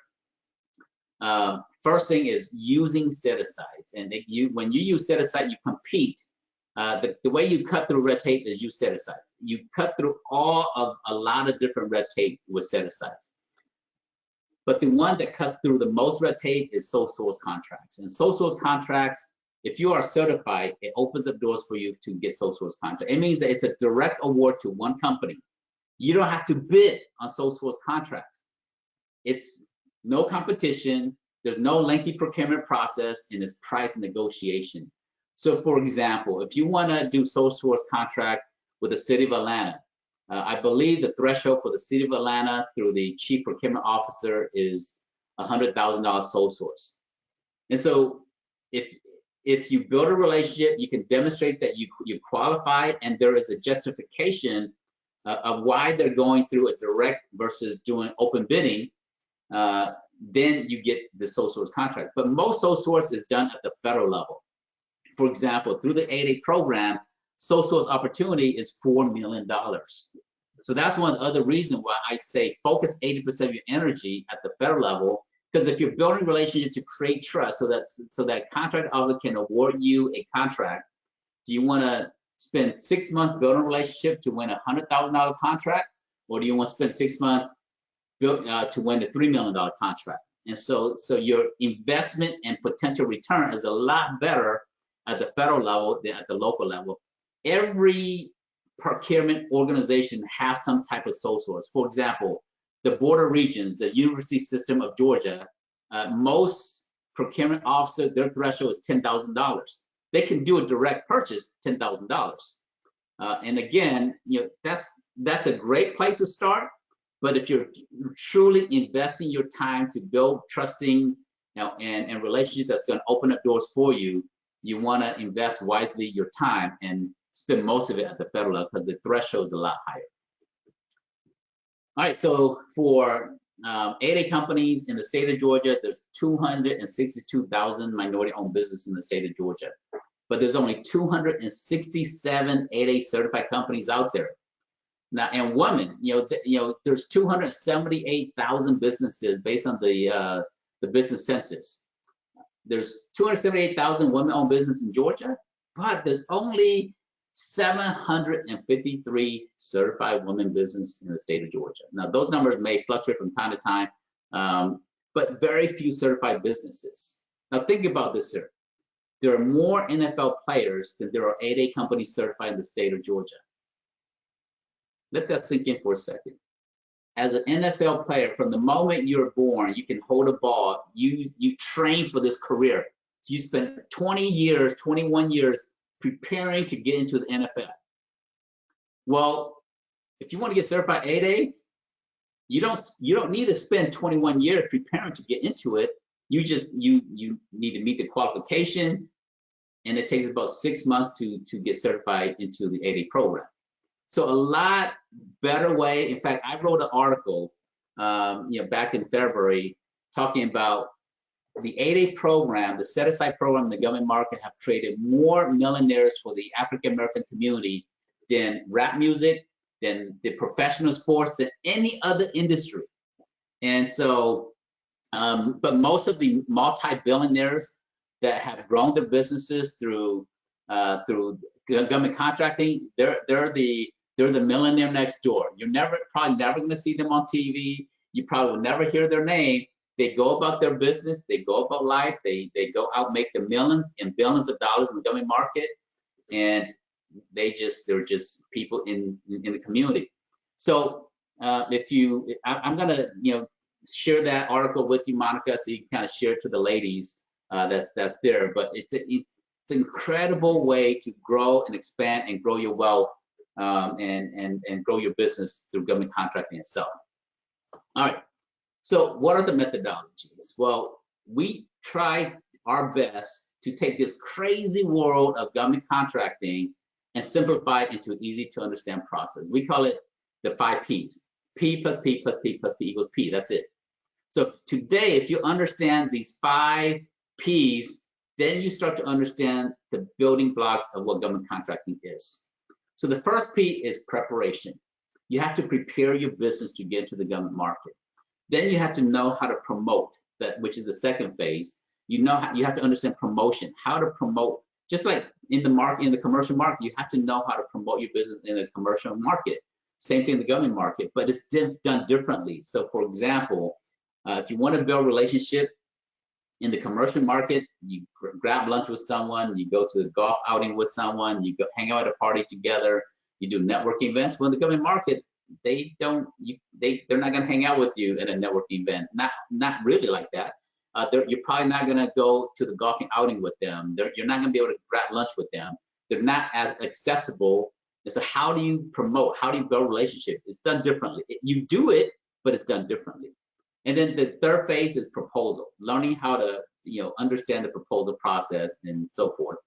first thing is using set-asides. And when you use set-aside, you compete. The way you cut through red tape is use set-asides. You cut through a lot of different red tape with set-asides. But the one that cuts through the most red tape is sole source contracts. And sole source contracts, if you are certified, it opens up doors for you to get sole source contract. It means that it's a direct award to one company. You don't have to bid on sole source contracts. It's no competition, there's no lengthy procurement process, and it's price negotiation. So for example, if you want to do sole source contract with the city of Atlanta, I believe the threshold for the city of Atlanta through the chief procurement officer is $100,000 sole source. And so if you build a relationship, you can demonstrate that you qualify, and there is a justification of why they're going through a direct versus doing open bidding, then you get the sole source contract. But most sole source is done at the federal level. For example, through the 8A program, sole source opportunity is $4 million. So that's one of the other reasons why I say focus 80% of your energy at the federal level, because if you're building a relationship to create trust so that contract officer can award you a contract, do you want to spend 6 months building a relationship to win a $100,000 contract, or do you want to spend 6 months to win a $3 million contract? And so your investment and potential return is a lot better at the federal level than at the local level. Every procurement organization has some type of sole source. For example, the border regions, the University System of Georgia, most procurement officers, their threshold is $10,000. They can do a direct purchase, $10,000. And again, that's a great place to start. But if you're truly investing your time to build trusting and relationship that's going to open up doors for you, you want to invest wisely your time and spend most of it at the federal level because the threshold is a lot higher. All right, so for 8A companies in the state of Georgia, there's 262,000 minority-owned businesses in the state of Georgia, but there's only 267 8A certified companies out there. Now, and women, there's 278,000 businesses based on the business census. There's 278,000 women-owned businesses in Georgia, but there's only 753 certified women business in the state of Georgia. Now, those numbers may fluctuate from time to time, but very few certified businesses. Now, think about this here. There are more NFL players than there are 8A companies certified in the state of Georgia. Let that sink in for a second. As an NFL player, from the moment you're born, you can hold a ball. You train for this career. So you spend 20 years, 21 years preparing to get into the NFL. Well, if you want to get certified 8A, you don't need to spend 21 years preparing to get into it. You need to meet the qualification, and it takes about 6 months to get certified into the 8A program. So a lot better way. In fact, I wrote an article, back in February, talking about the 8A program, the set-aside program in the government market have created more millionaires for the African American community than rap music, than the professional sports, than any other industry. And so, but most of the multi-billionaires that have grown their businesses through government contracting, they're the millionaire next door. You're probably never going to see them on TV. You probably will never hear their name. They go about their business. They go about life. They go out, make the millions and billions of dollars in the government market, and they're just people in the community. So I'm gonna share that article with you, Monica, so you can kind of share it to the ladies that's there. But it's an incredible way to grow and expand and grow your wealth and grow your business through government contracting itself. All right. So what are the methodologies? Well, we try our best to take this crazy world of government contracting and simplify it into an easy to understand process. We call it the 5 Ps. P plus P plus P plus P equals P. That's it. So today, if you understand these 5 Ps, then you start to understand the building blocks of what government contracting is. So the first P is preparation. You have to prepare your business to get into the government market. Then you have to know how to promote, that, which is the second phase. You have to understand promotion, how to promote. Just like in the market, in the commercial market, you have to know how to promote your business in the commercial market. Same thing in the government market, but it's done differently. So for example, if you want to build a relationship in the commercial market, you grab lunch with someone, you go to a golf outing with someone, you go hang out at a party together, you do networking events. Well, in the government market, they're not going to hang out with you at a networking event. Not really like that. You're probably not going to go to the golfing outing with them. You're not going to be able to grab lunch with them. They're not as accessible. And so how do you promote? How do you build a relationship? It's done differently. You do it, but it's done differently. And then the third phase is proposal, learning how to understand the proposal process and so forth.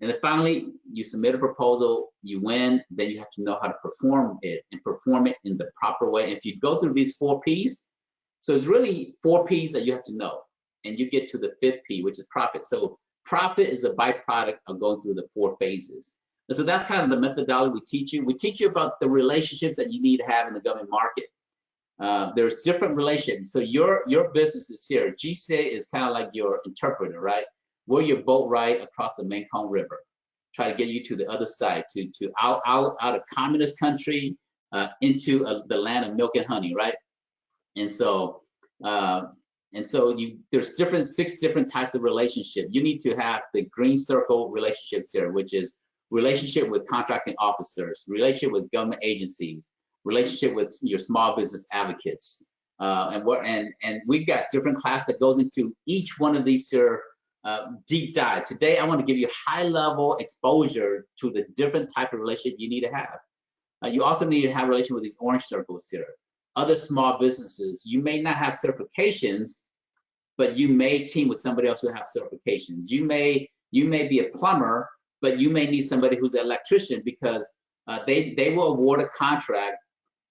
And then finally, you submit a proposal, you win, then you have to know how to perform it and perform it in the proper way. And if you go through these 4 Ps, so it's really 4 Ps that you have to know, and you get to the 5th P, which is profit. So profit is a byproduct of going through the 4 phases. And so that's kind of the methodology we teach you. We teach you about the relationships that you need to have in the government market. There's different relationships. So your business is here. GCA is kind of like your interpreter, right? We're your boat ride across the Mekong River, try to get you to the other side, to out of communist country into the land of milk and honey, right? And so there's 6 different types of relationship. You need to have the green circle relationships here, which is relationship with contracting officers, relationship with government agencies, relationship with your small business advocates, and we've got different class that goes into each one of these here. Deep dive. Today, I want to give you high level exposure to the different type of relationship you need to have. You also need to have a relationship with these orange circles here. Other small businesses, you may not have certifications, but you may team with somebody else who have certifications. You may be a plumber, but you may need somebody who's an electrician, because they will award a contract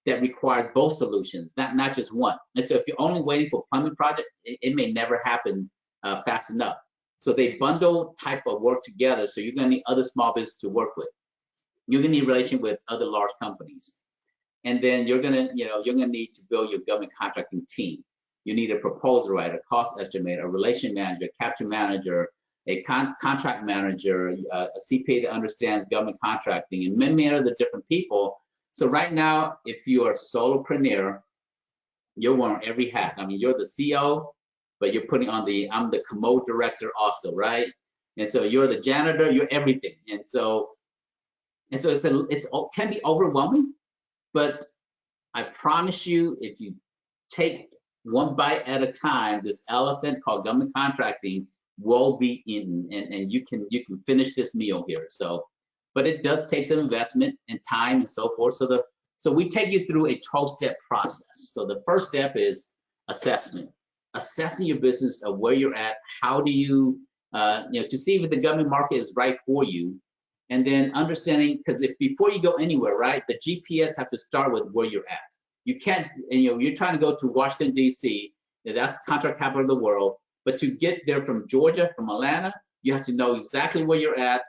that requires both solutions, not just one. And so if you're only waiting for a plumbing project, it may never happen fast enough. So they bundle type of work together. So you're going to need other small business to work with. You're going to need relation with other large companies, and then you're going to need to build your government contracting team. You need a proposal writer, a cost estimator, a relation manager, a capture manager, a contract manager, a CPA that understands government contracting, and many other different people. So right now, if you are a solopreneur, you're wearing every hat. I mean, you're the CEO, but you're putting on I'm the commode director also, right? And so you're the janitor, you're everything. And so it can be overwhelming, but I promise you, if you take one bite at a time, this elephant called government contracting will be eaten, and you can finish this meal here. So, but it does take some investment and time and so forth. So we take you through a 12-step process. So the first step is assessment, assessing your business of where you're at. How do you, to see if the government market is right for you, and then understanding, because if before you go anywhere, right, the GPS have to start with where you're at. You can't, you're trying to go to Washington, D.C., that's contract capital of the world, but to get there from Georgia, from Atlanta, you have to know exactly where you're at,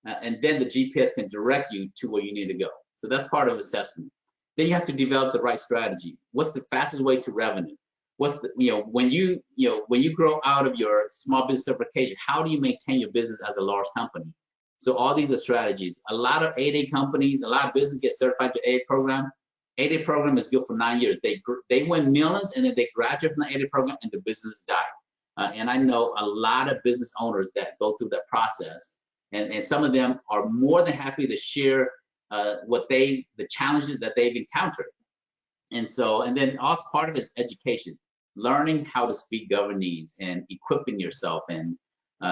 and then the GPS can direct you to where you need to go. So that's part of assessment. Then you have to develop the right strategy. What's the fastest way to revenue? What's the, when you grow out of your small business certification, how do you maintain your business as a large company? So all these are strategies. A lot of 8A companies, a lot of business get certified to 8A program. 8A program is good for 9 years. They win millions, and then they graduate from the 8A program and the business die. And I know a lot of business owners that go through that process, and some of them are more than happy to share the challenges that they've encountered. And then also part of it is education, learning how to speak governese and equipping yourself. And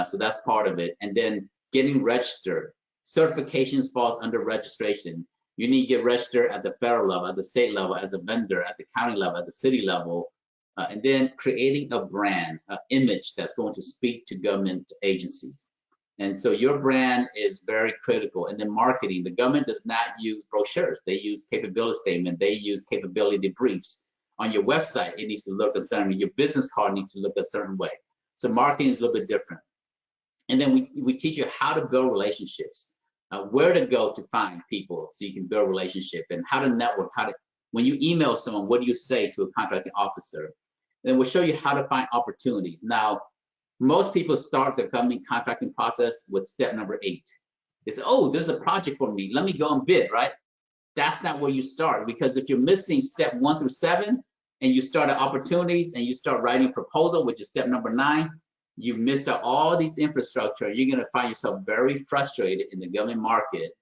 so that's part of it. And then getting registered. Certifications falls under registration. You need to get registered at the federal level, at the state level, as a vendor, at the county level, at the city level, and then creating a brand, an image that's going to speak to government agencies. And so your brand is very critical. And then marketing, the government does not use brochures. They use capability statement. They use capability briefs. On your website, it needs to look a certain way. Your business card needs to look a certain way. So marketing is a little bit different. And then we teach you how to build relationships, where to go to find people so you can build a relationship, and how to network, when you email someone, what do you say to a contracting officer? Then we'll show you how to find opportunities. Now, most people start their government contracting process with step number 8. They say, oh, there's a project for me. Let me go and bid, right? That's not where you start, because if you're missing step 1 through 7, and you start at opportunities and you start writing a proposal, which is step number 9, you've missed out all these infrastructure. You're going to find yourself very frustrated in the government market.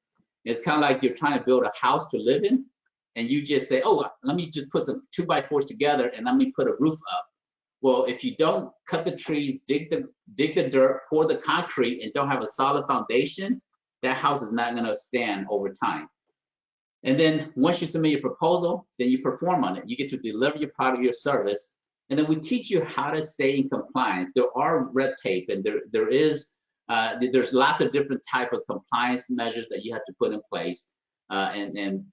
It's kind of like you're trying to build a house to live in, and you just say, oh, let me just put some 2x4s together and let me put a roof up. Well, if you don't cut the trees, dig the dirt, pour the concrete, and don't have a solid foundation, that house is not going to stand over time. And then once you submit your proposal, then you perform on it. You get to deliver your product, your service, and then we teach you how to stay in compliance. There are red tape, and there's lots of different type of compliance measures that you have to put in place. And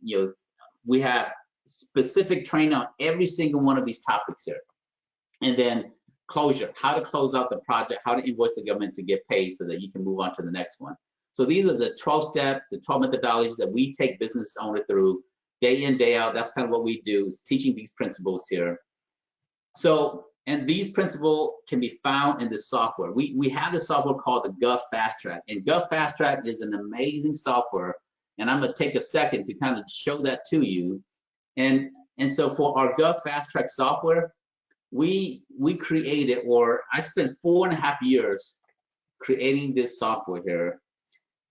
we have specific training on every single one of these topics here. And then closure, how to close out the project, how to invoice the government to get paid so that you can move on to the next one. So these are the 12 steps, the 12 methodologies that we take business owners through day in, day out. That's kind of what we do, is teaching these principles here. So, and these principles can be found in the software. We have this software called the GOV'T Fast Track, and GOV'T Fast Track is an amazing software. And I'm gonna take a second to kind of show that to you. And so for our GOV'T Fast Track software, we created, or I spent 4.5 years creating this software here.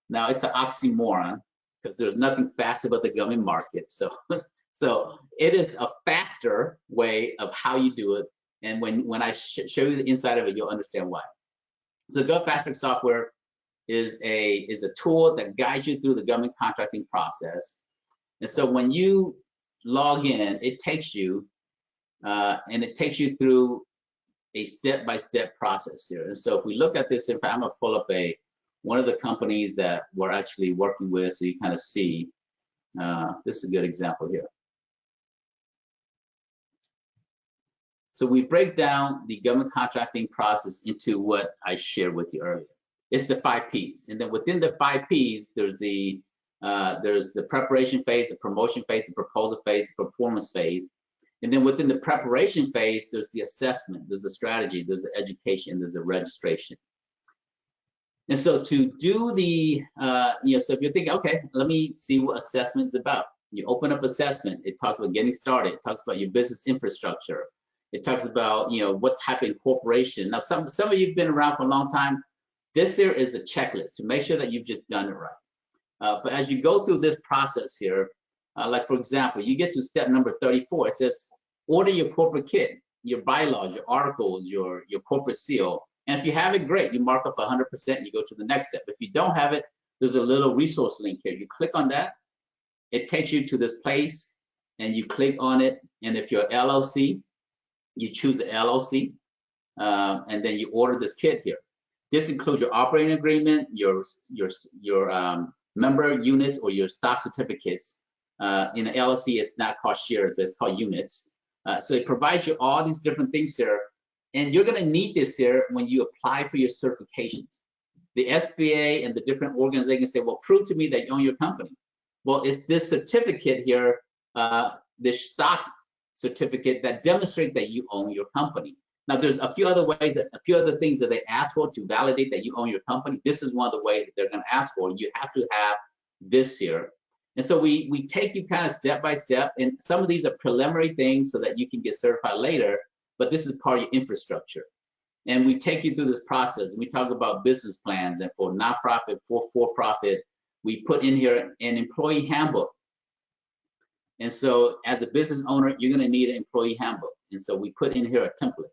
Now it's an oxymoron, because there's nothing fast about the government market. So it is a faster way of how you do it. And when I show you the inside of it, you'll understand why. So GOV'T Fast Track software is a tool that guides you through the government contracting process. And so when you log in, it takes you through a step-by-step process here. And so if we look at this, I'm gonna pull up one of the companies that we're actually working with, so you kind of see. This is a good example here. So we break down the government contracting process into what I shared with you earlier. It's the 5 Ps, and then within the 5 Ps, there's the preparation phase, the promotion phase, the proposal phase, the performance phase. And then within the preparation phase, there's the assessment, there's the strategy, there's the education, there's the registration. And so to do the, so if you're thinking, okay, let me see what assessment is about. You open up assessment, it talks about getting started, it talks about your business infrastructure. It talks about, what type of incorporation. Now, some of you have been around for a long time. This here is a checklist to make sure that you've just done it right. But as you go through this process here, like for example, you get to step number 34. It says, order your corporate kit, your bylaws, your articles, your corporate seal. And if you have it, great. You mark up 100% and you go to the next step. If you don't have it, there's a little resource link here. You click on that. It takes you to this place and you click on it. And if you're LLC, you choose the LLC, and then you order this kit here. This includes your operating agreement, your member units or your stock certificates. In an LLC, it's not called shares, but it's called units. So it provides you all these different things here. And you're going to need this here when you apply for your certifications. The SBA and the different organizations say, well, prove to me that you own your company. Well, it's this certificate here, this stock certificate that demonstrates that you own your company. Now, there's a few other ways, a few other things that they ask for to validate that you own your company. This is one of the ways that they're going to ask for. You have to have this here. And so we take you kind of step by step, and some of these are preliminary things so that you can get certified later, but this is part of your infrastructure. And we take you through this process. We talk about business plans, and for nonprofit, for-profit, we put in here an employee handbook. And so as a business owner, you're gonna need an employee handbook. And so we put in here a template.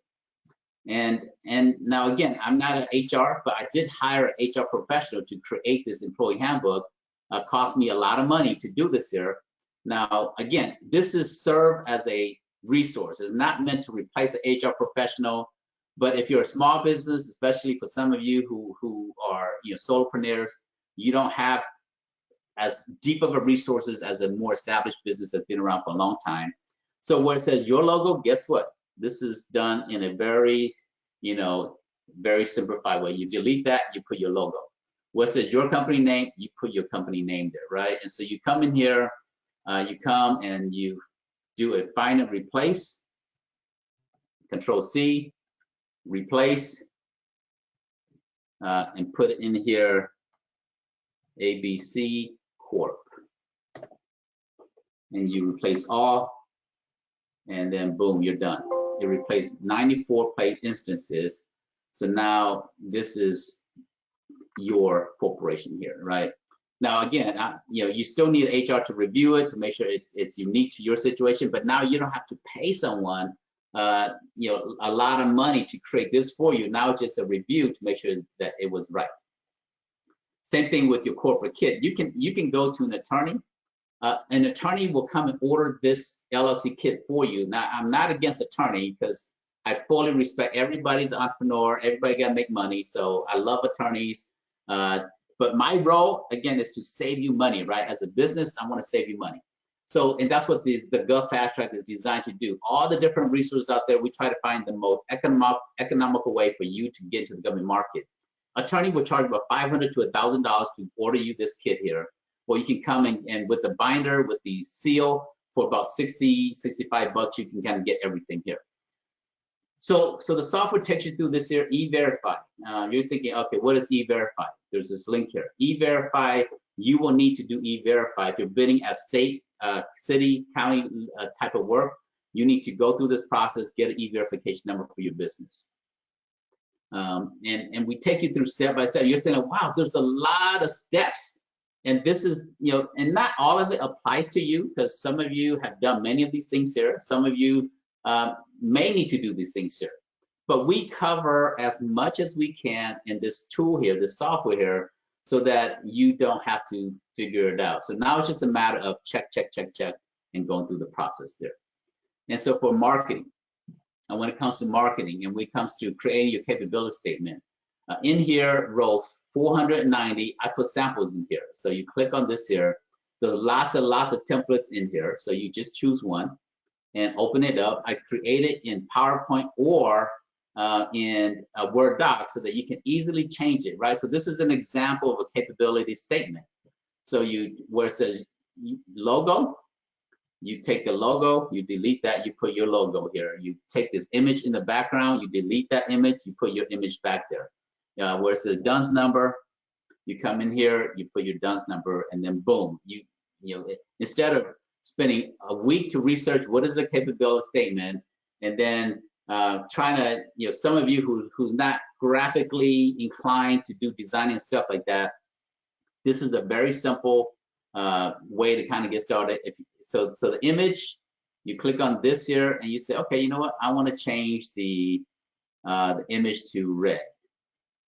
And now again, I'm not an HR, but I did hire an HR professional to create this employee handbook. Cost me a lot of money to do this here. Now, again, this is served as a resource. It's not meant to replace an HR professional, but if you're a small business, especially for some of you who are solopreneurs, you don't have as deep of a resources as a more established business that's been around for a long time. So where it says your logo, guess what? This is done in a very, very simplified way. You delete that, you put your logo. Where it says your company name, you put your company name there, right? And so you come in here, you come and you do a find and replace, Control C, replace, and put it in here, ABC Corp. And you replace all, and then boom, you're done. You replace 94 plate instances. So now this is your corporation here, right? Now again, you still need HR to review it to make sure it's unique to your situation, but now you don't have to pay someone a lot of money to create this for you. Now it's just a review to make sure that it was right. Same thing with your corporate kit. You can go to an attorney. An attorney will come and order this LLC kit for you. Now, I'm not against attorney because I fully respect everybody's an entrepreneur. Everybody got to make money. So I love attorneys. But my role, again, is to save you money, right? As a business, I want to save you money. So, and that's what the Gov Fast Track is designed to do. All the different resources out there, we try to find the most economical way for you to get into the government market. Attorney will charge about $500 to $1,000 to order you this kit here. Or you can come in and with the binder, with the seal, for about 60, 65 bucks, you can kind of get everything here. So the software takes you through this here, E-Verify. You're thinking, okay, what is E-Verify? There's this link here. E-Verify, you will need to do E-Verify. If you're bidding at state, city, county type of work, you need to go through this process, get an E-Verification number for your business. And we take you through step by step. You're saying, wow, there's a lot of steps. And this is, and not all of it applies to you because some of you have done many of these things here. Some of you may need to do these things here. But we cover as much as we can in this tool here, this software here, so that you don't have to figure it out. So now it's just a matter of check, check, check, check, and going through the process there. And so for marketing, and when it comes to marketing, and when it comes to creating your capability statement, in here, row 490, I put samples in here. So you click on this here. There's lots and lots of templates in here. So you just choose one and open it up. I create it in PowerPoint or in a Word doc so that you can easily change it, right? So this is an example of a capability statement. So where it says logo, you take the logo, you delete that, you put your logo here. You take this image in the background, you delete that image, you put your image back there. where it says DUNS number. You come in here, you put your DUNS number, and then boom, you know, instead of spending a week to research what is the capability statement, and then trying to, you know, some of you who's not graphically inclined to do designing and stuff like that, this is a very simple way to kind of get started. So the image, you click on this here, and you say, okay, you know what? I want to change the image to red,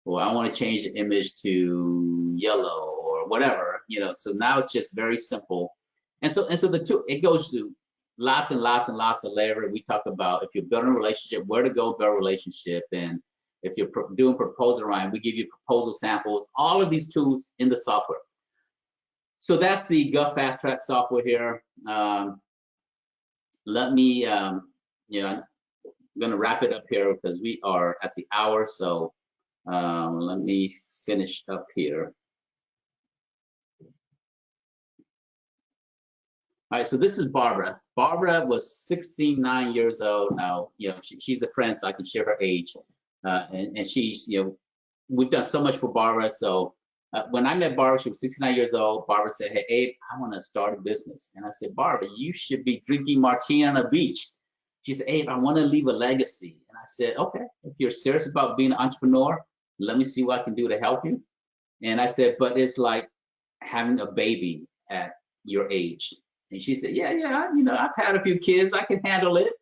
or I want to change the image to yellow, or whatever, you know. So now it's just very simple. And so the two, it goes to lots and lots and lots of layers. We talk about if you're building a relationship, where to go build a relationship, and if you're doing proposal writing, we give you proposal samples, all of these tools in the software. So that's the Gov Fast Track software here. Let me, you know, I'm gonna wrap it up here because we are at the hour. So let me finish up here. All right, so this is Barbara. Barbara was 69 years old now. You know, she's a friend, so I can share her age. And she's, you know, we've done so much for Barbara. So when I met Barbara, she was 69 years old. Barbara said, hey, Abe, I want to start a business. And I said, Barbara, you should be drinking martini on a beach. She said, Abe, I want to leave a legacy. And I said, okay, if you're serious about being an entrepreneur, let me see what I can do to help you. And I said, but it's like having a baby at your age. And she said, yeah, you know, I've had a few kids, I can handle it.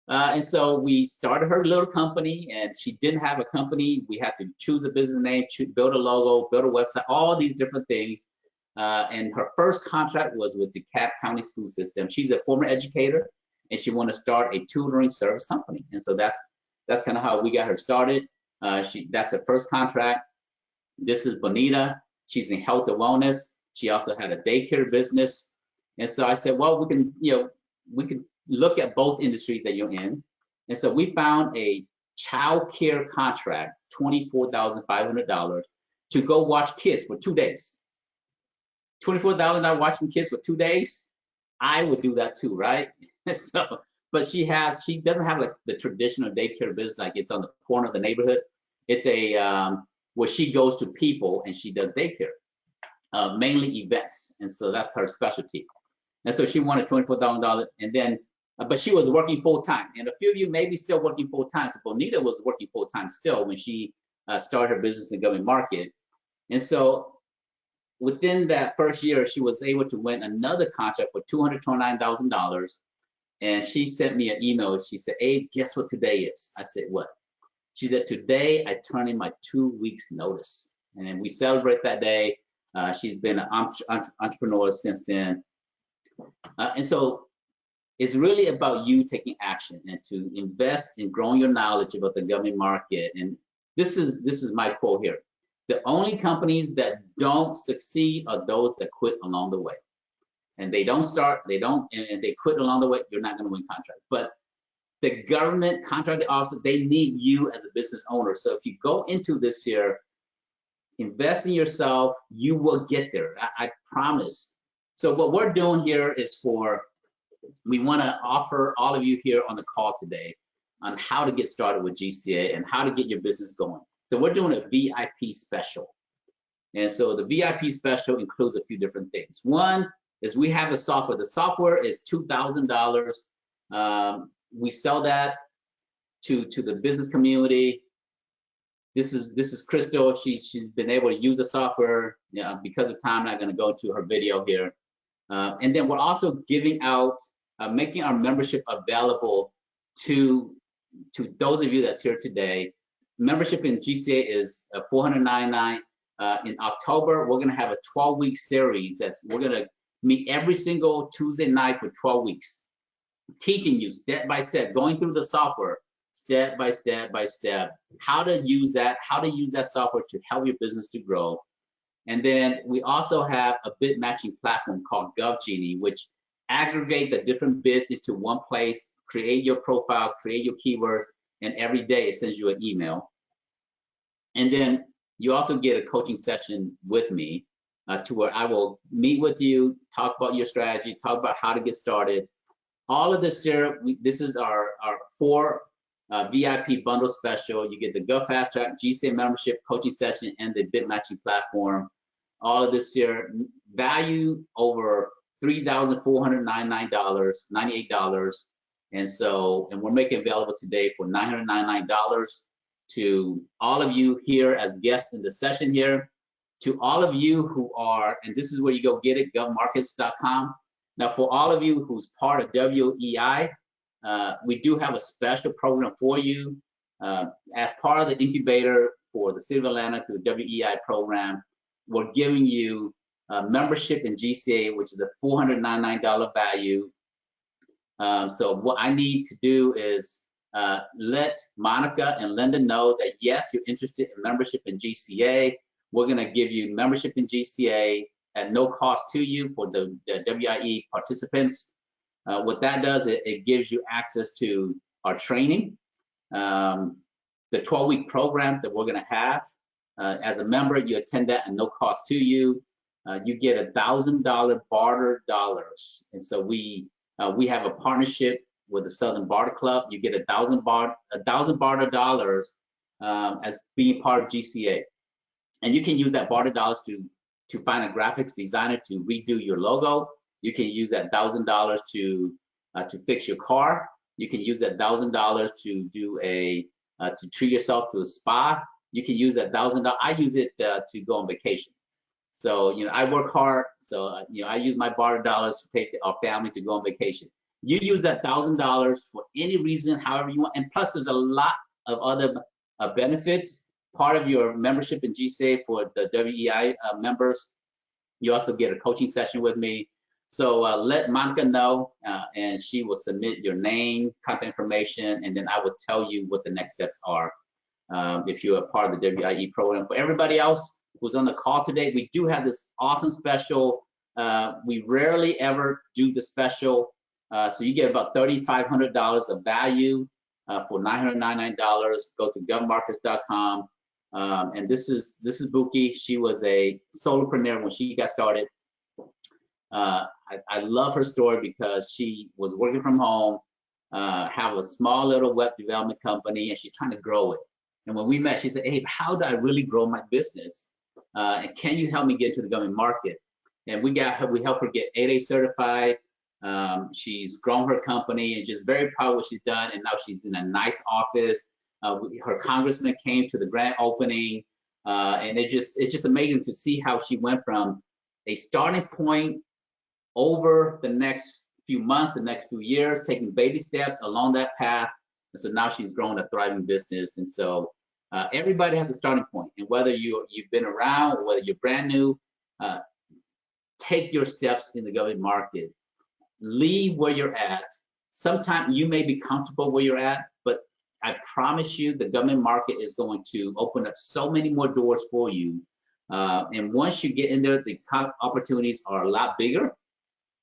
And so we started her little company, and she didn't have a company. We had to choose a business name, build a logo, build a website, all these different things. And her first contract was with the DeKalb County School System. She's a former educator, and she wanted to start a tutoring service company. And so that's kind of how we got her started. That's her first contract. This is Bonita. She's in health and wellness. She also had a daycare business. And so I said, well, we can, you know, we could look at both industries that you're in. And so we found a child care contract, $24,500, to go watch kids for 2 days. $24,000 watching kids for 2 days. I would do that too, right? So, but she doesn't have like the traditional daycare business, like it's on the corner of the neighborhood. It's a where she goes to people and she does daycare, mainly events. And so that's her specialty. And so she wanted $24,000, and then, but she was working full time. And a few of you may be still working full time. So Bonita was working full time still when she started her business in the government market. And so within that first year, she was able to win another contract for $229,000. And she sent me an email. She said, Abe, guess what today is? I said, what? She said, today I turn in my 2 weeks notice. And then we celebrate that day. She's been an entrepreneur since then. And so it's really about you taking action and to invest in growing your knowledge about the government market. And this is my quote here. The only companies that don't succeed are those that quit along the way. And they don't start, and they quit along the way, you're not going to win contracts. But the government contracting officer, they need you as a business owner. So if you go into this year, invest in yourself, you will get there. I promise. So what we're doing here is we want to offer all of you here on the call today on how to get started with GCA and how to get your business going. So we're doing a VIP special. And so the VIP special includes a few different things. One is we have the software. The software is $2,000. We sell that to the business community. This is Crystal. She's been able to use the software. Because of time, I'm not going to go to her video here. And then we're also giving out, making our membership available to those of you that's here today. Membership in GCA is $499. In October, we're going to have a 12-week series we're going to meet every single Tuesday night for 12 weeks, teaching you step by step, going through the software, step by step by step, how to use that software to help your business to grow. And then we also have a bid matching platform called GOV'T, which aggregate the different bids into one place, create your profile, create your keywords, and every day it sends you an email. And then you also get a coaching session with me to where I will meet with you, talk about your strategy, talk about how to get started. All of this here, this is our 4 VIP bundle special. You get the Go Fast Track, GCA membership, coaching session, and the bid matching platform. All of this here, value over $3,499, $98. And so, and we're making available today for $999 to all of you here as guests in the session here. To all of you who are, and this is where you go get it, govmarkets.com. Now, for all of you who's part of WEI, we do have a special program for you. As part of the incubator for the City of Atlanta through the WEI program, we're giving you membership in GCA, which is a $499 value. So what I need to do is let Monica and Linda know that yes, you're interested in membership in GCA. We're gonna give you membership in GCA at no cost to you for the WIE participants. What that does, it gives you access to our training, the 12-week program that we're gonna have. As a member, you attend that at no cost to you. You get $1,000 barter dollars. And so we have a partnership with the Southern Barter Club. You get $1,000 barter dollars as being part of GCA. And you can use that barter dollars to find a graphics designer to redo your logo. You can use that $1,000 to fix your car. You can use that $1,000 to do to treat yourself to a spa. You can use that $1,000. I use it to go on vacation. So, you know, I work hard. So, you know, I use my barter dollars to take our family to go on vacation. You use that $1,000 for any reason, however you want. And plus, there's a lot of other benefits. Part of your membership in GCA for the WEI members, you also get a coaching session with me. So let Monica know, and she will submit your name, contact information, and then I will tell you what the next steps are if you're a part of the WIE program. For everybody else who's on the call today, we do have this awesome special. We rarely ever do the special, so you get about $3,500 of value for $999. Go to govmarkets.com. And this is Buki. She was a solopreneur when she got started. I love her story because she was working from home, have a small little web development company, and she's trying to grow it. And when we met, she said, "Hey, how do I really grow my business? And can you help me get into the government market?" And we helped her get 8A certified. She's grown her company and just very proud of what she's done. And now she's in a nice office. Her congressman came to the grand opening, and it's just amazing to see how she went from a starting point over the next few months, the next few years, taking baby steps along that path. And so now she's grown a thriving business. And so everybody has a starting point. And whether you've been around or whether you're brand new, take your steps in the government market. Leave where you're at. Sometimes you may be comfortable where you're at, but I promise you the government market is going to open up so many more doors for you. And once you get in there, the opportunities are a lot bigger.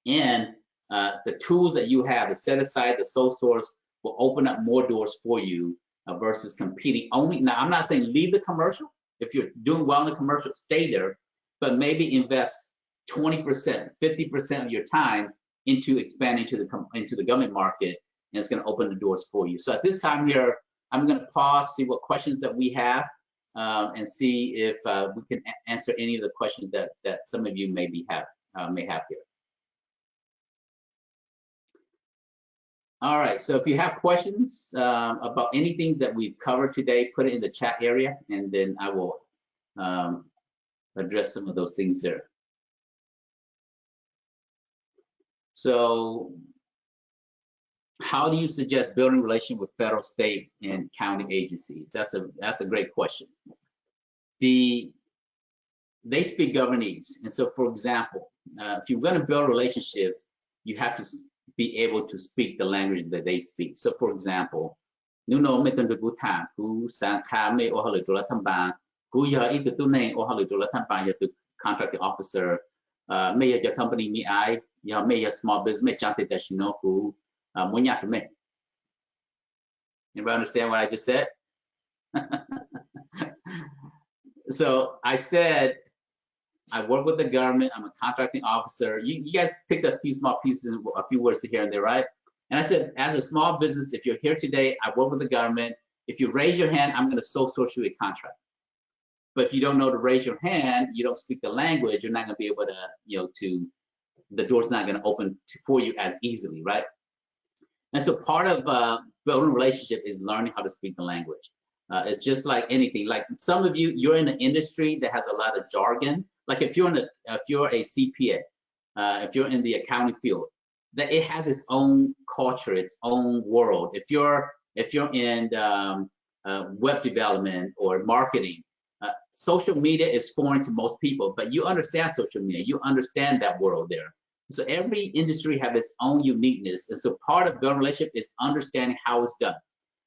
And the tools that you have, the set aside, the sole source, will open up more doors for you versus competing only. Now, I'm not saying leave the commercial. If you're doing well in the commercial, stay there, but maybe invest 20%, 50% of your time into expanding into the government market, and it's going to open the doors for you. So at this time here, I'm going to pause, see what questions that we have, and see if we can answer any of the questions that some of you may have here. All right, so if you have questions about anything that we've covered today, put it in the chat area, and then I will address some of those things there. So how do you suggest building relation with federal, state, and county agencies? That's a great question. They speak governese, and so for example, if you're going to build a relationship, you have to be able to speak the language that they speak. So for example, contracting officer, may your company me I, may your small business that you know who anybody understand what I just said? So I said, I work with the government. I'm a contracting officer. You guys picked a few small pieces, a few words here and there, right? And I said, as a small business, if you're here today, I work with the government. If you raise your hand, I'm going to social you a contract. But if you don't know to raise your hand, you don't speak the language, you're not going to be able to, the door's not going to open for you as easily, right? And so part of building a relationship is learning how to speak the language. It's just like anything. Like some of you, you're in an industry that has a lot of jargon. Like if you're a CPA, if you're in the accounting field, that it has its own culture, its own world. If you're in web development or marketing, social media is foreign to most people, but you understand social media, you understand that world there. So every industry has its own uniqueness, and so part of building a relationship is understanding how it's done.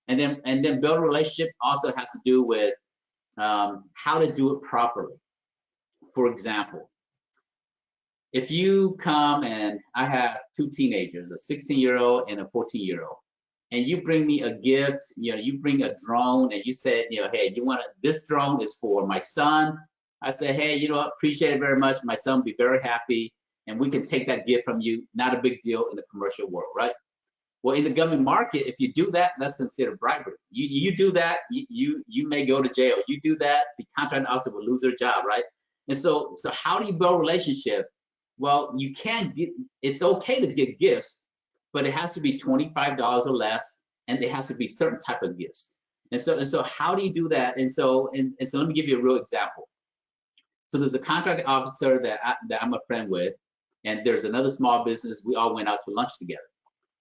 And then building a relationship also has to do with how to do it properly. For example, if you come and I have two teenagers, a 16-year-old and a 14-year-old, and you bring me a gift, you bring a drone and you said, hey, this drone is for my son. I said, hey, appreciate it very much. My son will be very happy and we can take that gift from you. Not a big deal in the commercial world, right? Well, in the government market, if you do that, that's considered bribery. You do that, you may go to jail. You do that, the contract officer will lose their job, right? And so how do you build a relationship? Well, you can get, it's okay to get gifts, but it has to be $25 or less, and it has to be certain type of gifts. And so how do you do that? And so let me give you a real example. So there's a contract officer that I'm a friend with, and there's another small business. We all went out to lunch together.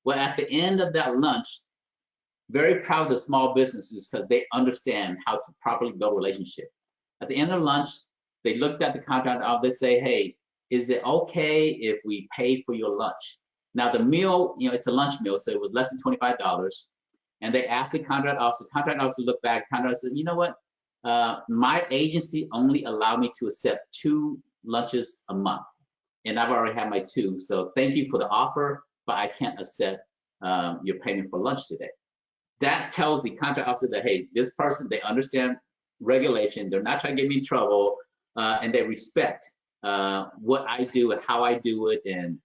Well, at the end of that lunch, very proud of the small businesses because they understand how to properly build a relationship. At the end of lunch, they looked at the contract officer. They say, hey, is it okay if we pay for your lunch? Now the meal, it's a lunch meal, so it was less than $25. And they asked the contract officer looked back, contract officer said, you know what? My agency only allowed me to accept 2 lunches a month. And I've already had my 2. So thank you for the offer, but I can't accept your payment for lunch today. That tells the contract officer that, hey, this person, they understand regulation. They're not trying to get me in trouble, and they respect what I do and how I do it. And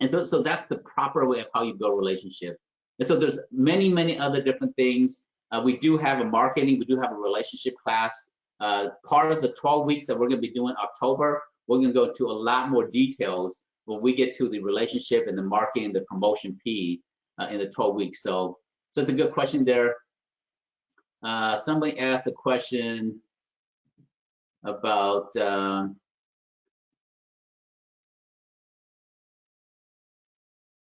so that's the proper way of how you build a relationship. And so there's many other different things. We do have a marketing, we do have a relationship class. Part of the 12 weeks that we're going to be doing October, we're going to go into a lot more details when we get to the relationship and the marketing, the promotion P in the 12 weeks. So it's a good question there. Somebody asked a question about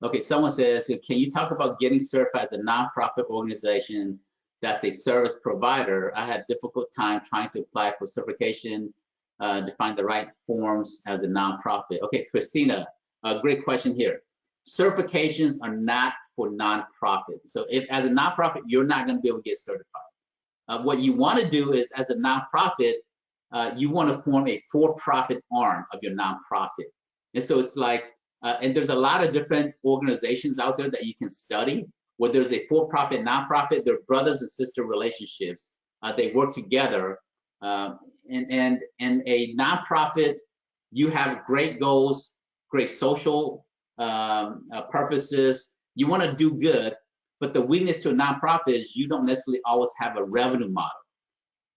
okay, someone says, can you talk about getting certified as a nonprofit organization that's a service provider? I had a difficult time trying to apply for certification to find the right forms as a nonprofit. Okay, Christina, great question here. Certifications are not for nonprofits. So if as a nonprofit, you're not going to be able to get certified. What you want to do is, as a nonprofit, you want to form a for-profit arm of your nonprofit. And so it's like, and there's a lot of different organizations out there that you can study. Where there's a for-profit, nonprofit, they're brothers and sister relationships. They work together. And a nonprofit, you have great goals, great social purposes. You want to do good, but the weakness to a nonprofit is you don't necessarily always have a revenue model.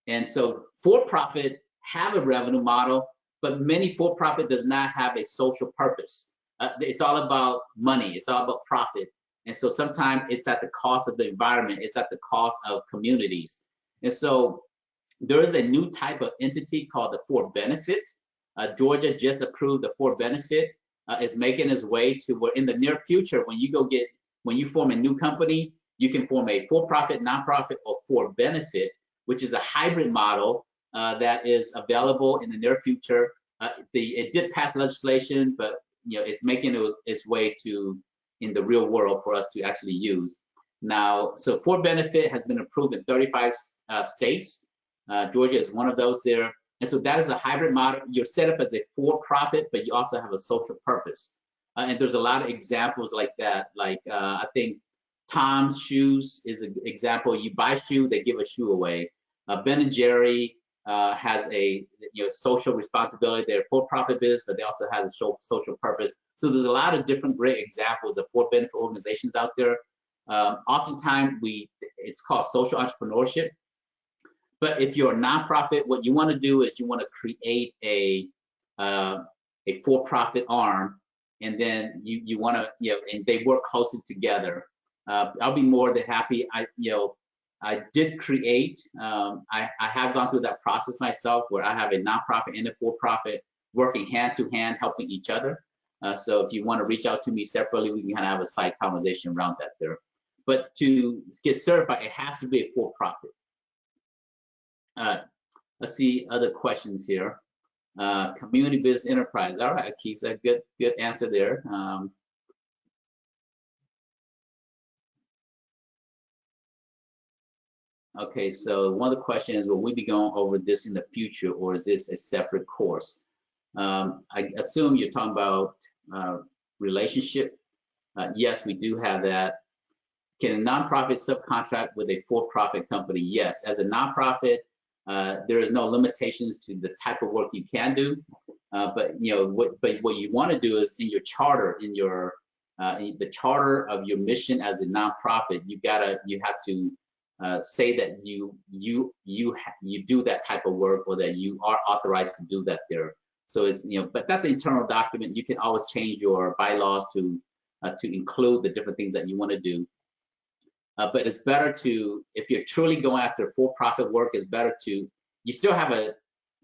And so for-profit have a revenue model, but many for-profit does not have a social purpose. It's all about money. It's all about profit. And so sometimes it's at the cost of the environment. It's at the cost of communities. And so there is a new type of entity called the for-benefit. Georgia just approved the for-benefit. Is making its way to where in the near future, when you form a new company, you can form a for-profit, nonprofit, or for-benefit, which is a hybrid model that is available in the near future. It did pass legislation, but it's making its way to in the real world for us to actually use. Now, so for-benefit has been approved in 35 states. Georgia is one of those there. And so that is a hybrid model. You're set up as a for-profit, but you also have a social purpose. And there's a lot of examples like that. Like I think Tom's Shoes is an example. You buy a shoe, they give a shoe away. Ben & Jerry, has a social responsibility. They're for-profit business, but they also have a social purpose. So there's a lot of different great examples of for-benefit organizations out there. Oftentimes it's called social entrepreneurship. But if you're a nonprofit, what you want to do is you want to create a for-profit arm, and then you want to and they work closely together. I'll be more than happy. I did create. I have gone through that process myself, where I have a nonprofit and a for-profit working hand to hand, helping each other. So if you want to reach out to me separately, we can kind of have a side conversation around that there. But to get certified, it has to be a for-profit. Let's see other questions here. Community business enterprise. All right, Keith, a good answer there. Okay, so one of the questions is, will we be going over this in the future, or is this a separate course? I assume you're talking about relationship. Yes, we do have that. Can a nonprofit subcontract with a for-profit company? Yes, as a nonprofit, there is no limitations to the type of work you can do. But what you want to do is in your charter, in the charter of your mission as a nonprofit, you have to say that you do that type of work, or that you are authorized to do that there. So it's but that's an internal document. You can always change your bylaws to include the different things that you want to do. But it's better to, if you're truly going after for-profit work, it's better to, you still have a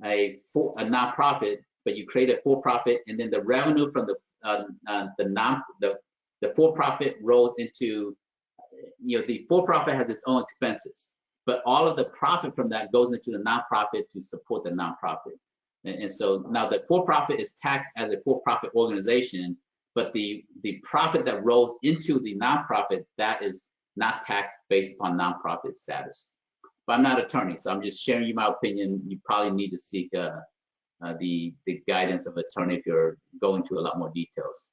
nonprofit, but you create a for-profit, and then the revenue from the for-profit rolls into, the for-profit has its own expenses, but all of the profit from that goes into the nonprofit to support the nonprofit. And so now the for-profit is taxed as a for-profit organization, but the profit that rolls into the nonprofit, that is not taxed based upon nonprofit status. But I'm not an attorney, so I'm just sharing you my opinion. You probably need to seek the guidance of an attorney if you're going to a lot more details.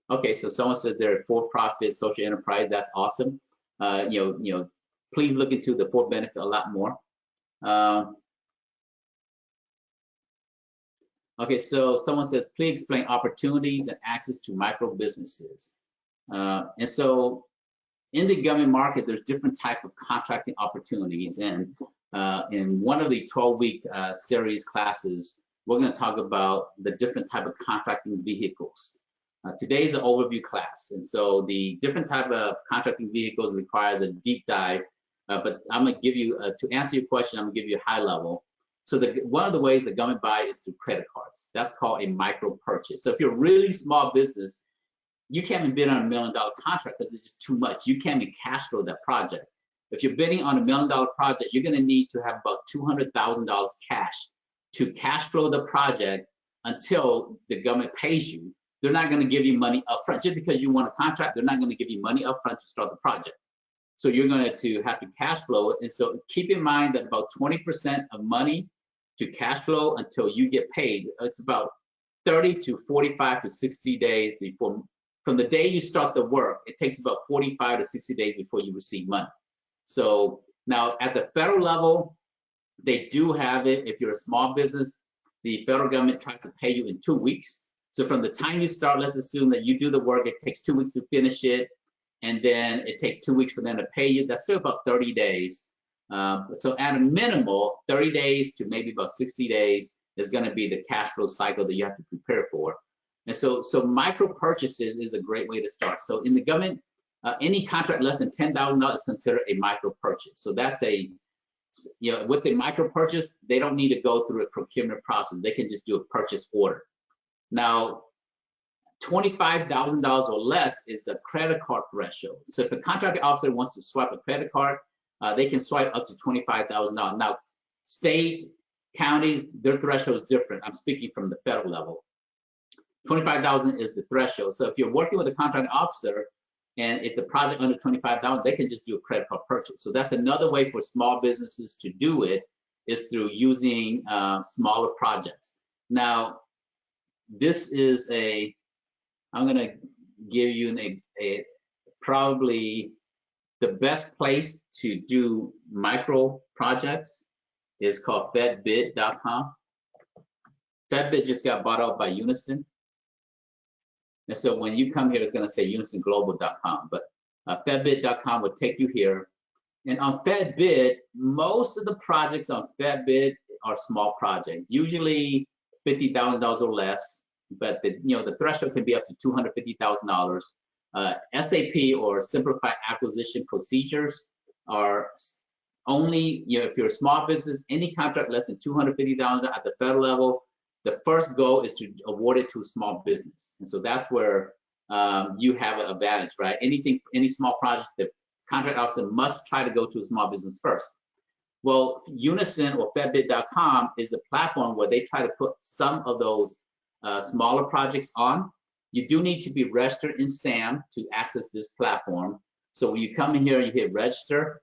Okay, so someone said they're for-profit social enterprise. That's awesome. Please look into the for-benefit a lot more. Okay, so someone says, please explain opportunities and access to micro businesses. And so in the government market, there's different type of contracting opportunities. And in one of the 12-week series classes, we're going to talk about the different type of contracting vehicles. Today's an overview class. And so the different type of contracting vehicles requires a deep dive. But I'm going to give you, to answer your question, I'm going to give you a high level. So one of the ways the government buys is through credit cards. That's called a micro purchase. So if you're a really small business, you can't even bid on $1 million contract because it's just too much. You can't even cash flow that project. If you're bidding on $1 million project, you're going to need to have about $200,000 cash to cash flow the project until the government pays you. They're not going to give you money up front. Just because you want a contract, they're not going to give you money up front to start the project. So you're going to have to cash flow it. And so keep in mind that about 20% of money to cash flow until you get paid, it's about 30 to 45 to 60 days before. From the day you start the work, it takes about 45 to 60 days before you receive money. So now at the federal level, they do have it. If you're a small business, the federal government tries to pay you in 2 weeks. So from the time you start, let's assume that you do the work, it takes 2 weeks to finish it, and then it takes 2 weeks for them to pay you. That's still about 30 days. So at a minimal, 30 days to maybe about 60 days is going to be the cash flow cycle that you have to prepare for. And so micro purchases is a great way to start. So in the government, any contract less than $10,000 is considered a micro purchase. So that's with the micro purchase, they don't need to go through a procurement process. They can just do a purchase order. Now, $25,000 or less is a credit card threshold. So if a contracting officer wants to swipe a credit card, they can swipe up to $25,000. Now, state, counties, their threshold is different. I'm speaking from the federal level. $25,000 is the threshold. So if you're working with a contracting officer and it's a project under $25,000, they can just do a credit card purchase. So that's another way for small businesses to do it, is through using smaller projects. Now, this is I'm going to give you probably the best place to do micro projects is called fedbid.com. Fedbid just got bought out by Unison. And so when you come here, it's going to say unisonglobal.com, but fedbid.com will take you here. And on FedBid, most of the projects on FedBid are small projects, usually $50,000 or less, but the threshold can be up to $250,000. SAP or Simplified Acquisition Procedures are only, if you're a small business, any contract less than $250,000 at the federal level, the first goal is to award it to a small business. And so that's where you have an advantage, right? Any small project, the contract officer must try to go to a small business first. Well, Unison or fedbid.com is a platform where they try to put some of those smaller projects on. You do need to be registered in SAM to access this platform. So when you come in here, you hit register.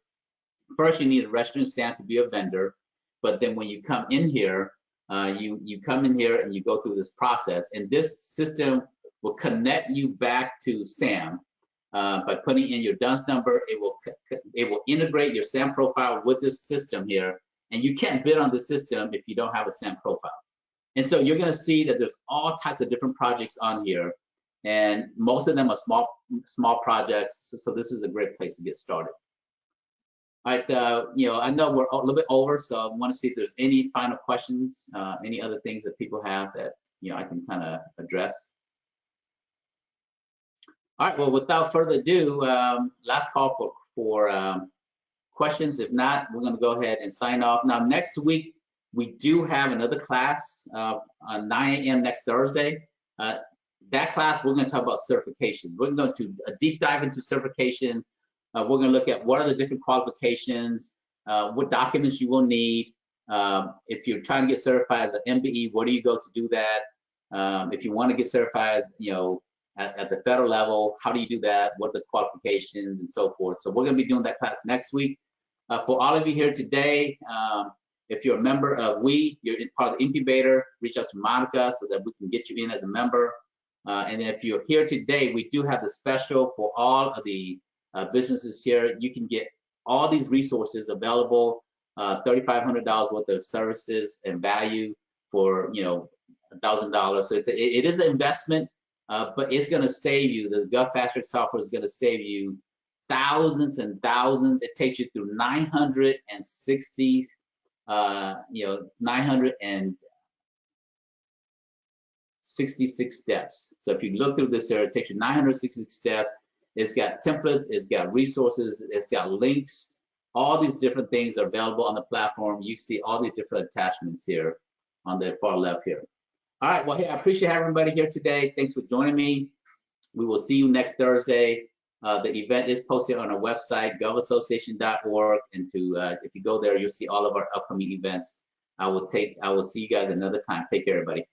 First, you need to register in SAM to be a vendor. But then when you come in here, you come in here and you go through this process. And this system will connect you back to SAM. By putting in your DUNS number, it will integrate your SAM profile with this system here, and you can't bid on the system if you don't have a SAM profile. And so you're going to see that there's all types of different projects on here, and most of them are small projects. So this is a great place to get started. All right, I know we're a little bit over, so I want to see if there's any final questions, any other things that people have that I can kind of address. All right, well, without further ado, last call for questions. If not, we're going to go ahead and sign off. Now, next week, we do have another class on 9 a.m. next Thursday. That class, we're going to talk about certification. We're going to deep dive into certification. We're going to look at what are the different qualifications, what documents you will need. If you're trying to get certified as an MBE, where do you go to do that? If you want to get certified, at the federal level, how do you do that? What are the qualifications and so forth? So we're going to be doing that class next week. For all of you here today, if you're a member of you're part of the Incubator, reach out to Monica so that we can get you in as a member. And if you're here today, we do have the special for all of the businesses here. You can get all these resources available, $3,500 worth of services and value for $1,000. So it is an investment. But it's going to save you. The GOV'T software is going to save you thousands and thousands. It takes you through 966 steps. So if you look through this here, it takes you 966 steps. It's got templates, it's got resources, it's got links. All these different things are available on the platform. You see all these different attachments here on the far left here. All right, well, hey, I appreciate everybody here today. Thanks for joining me. We will see you next Thursday. The event is posted on our website, govassociation.org, and if you go there, you'll see all of our upcoming events. I will see you guys another time. Take care, everybody.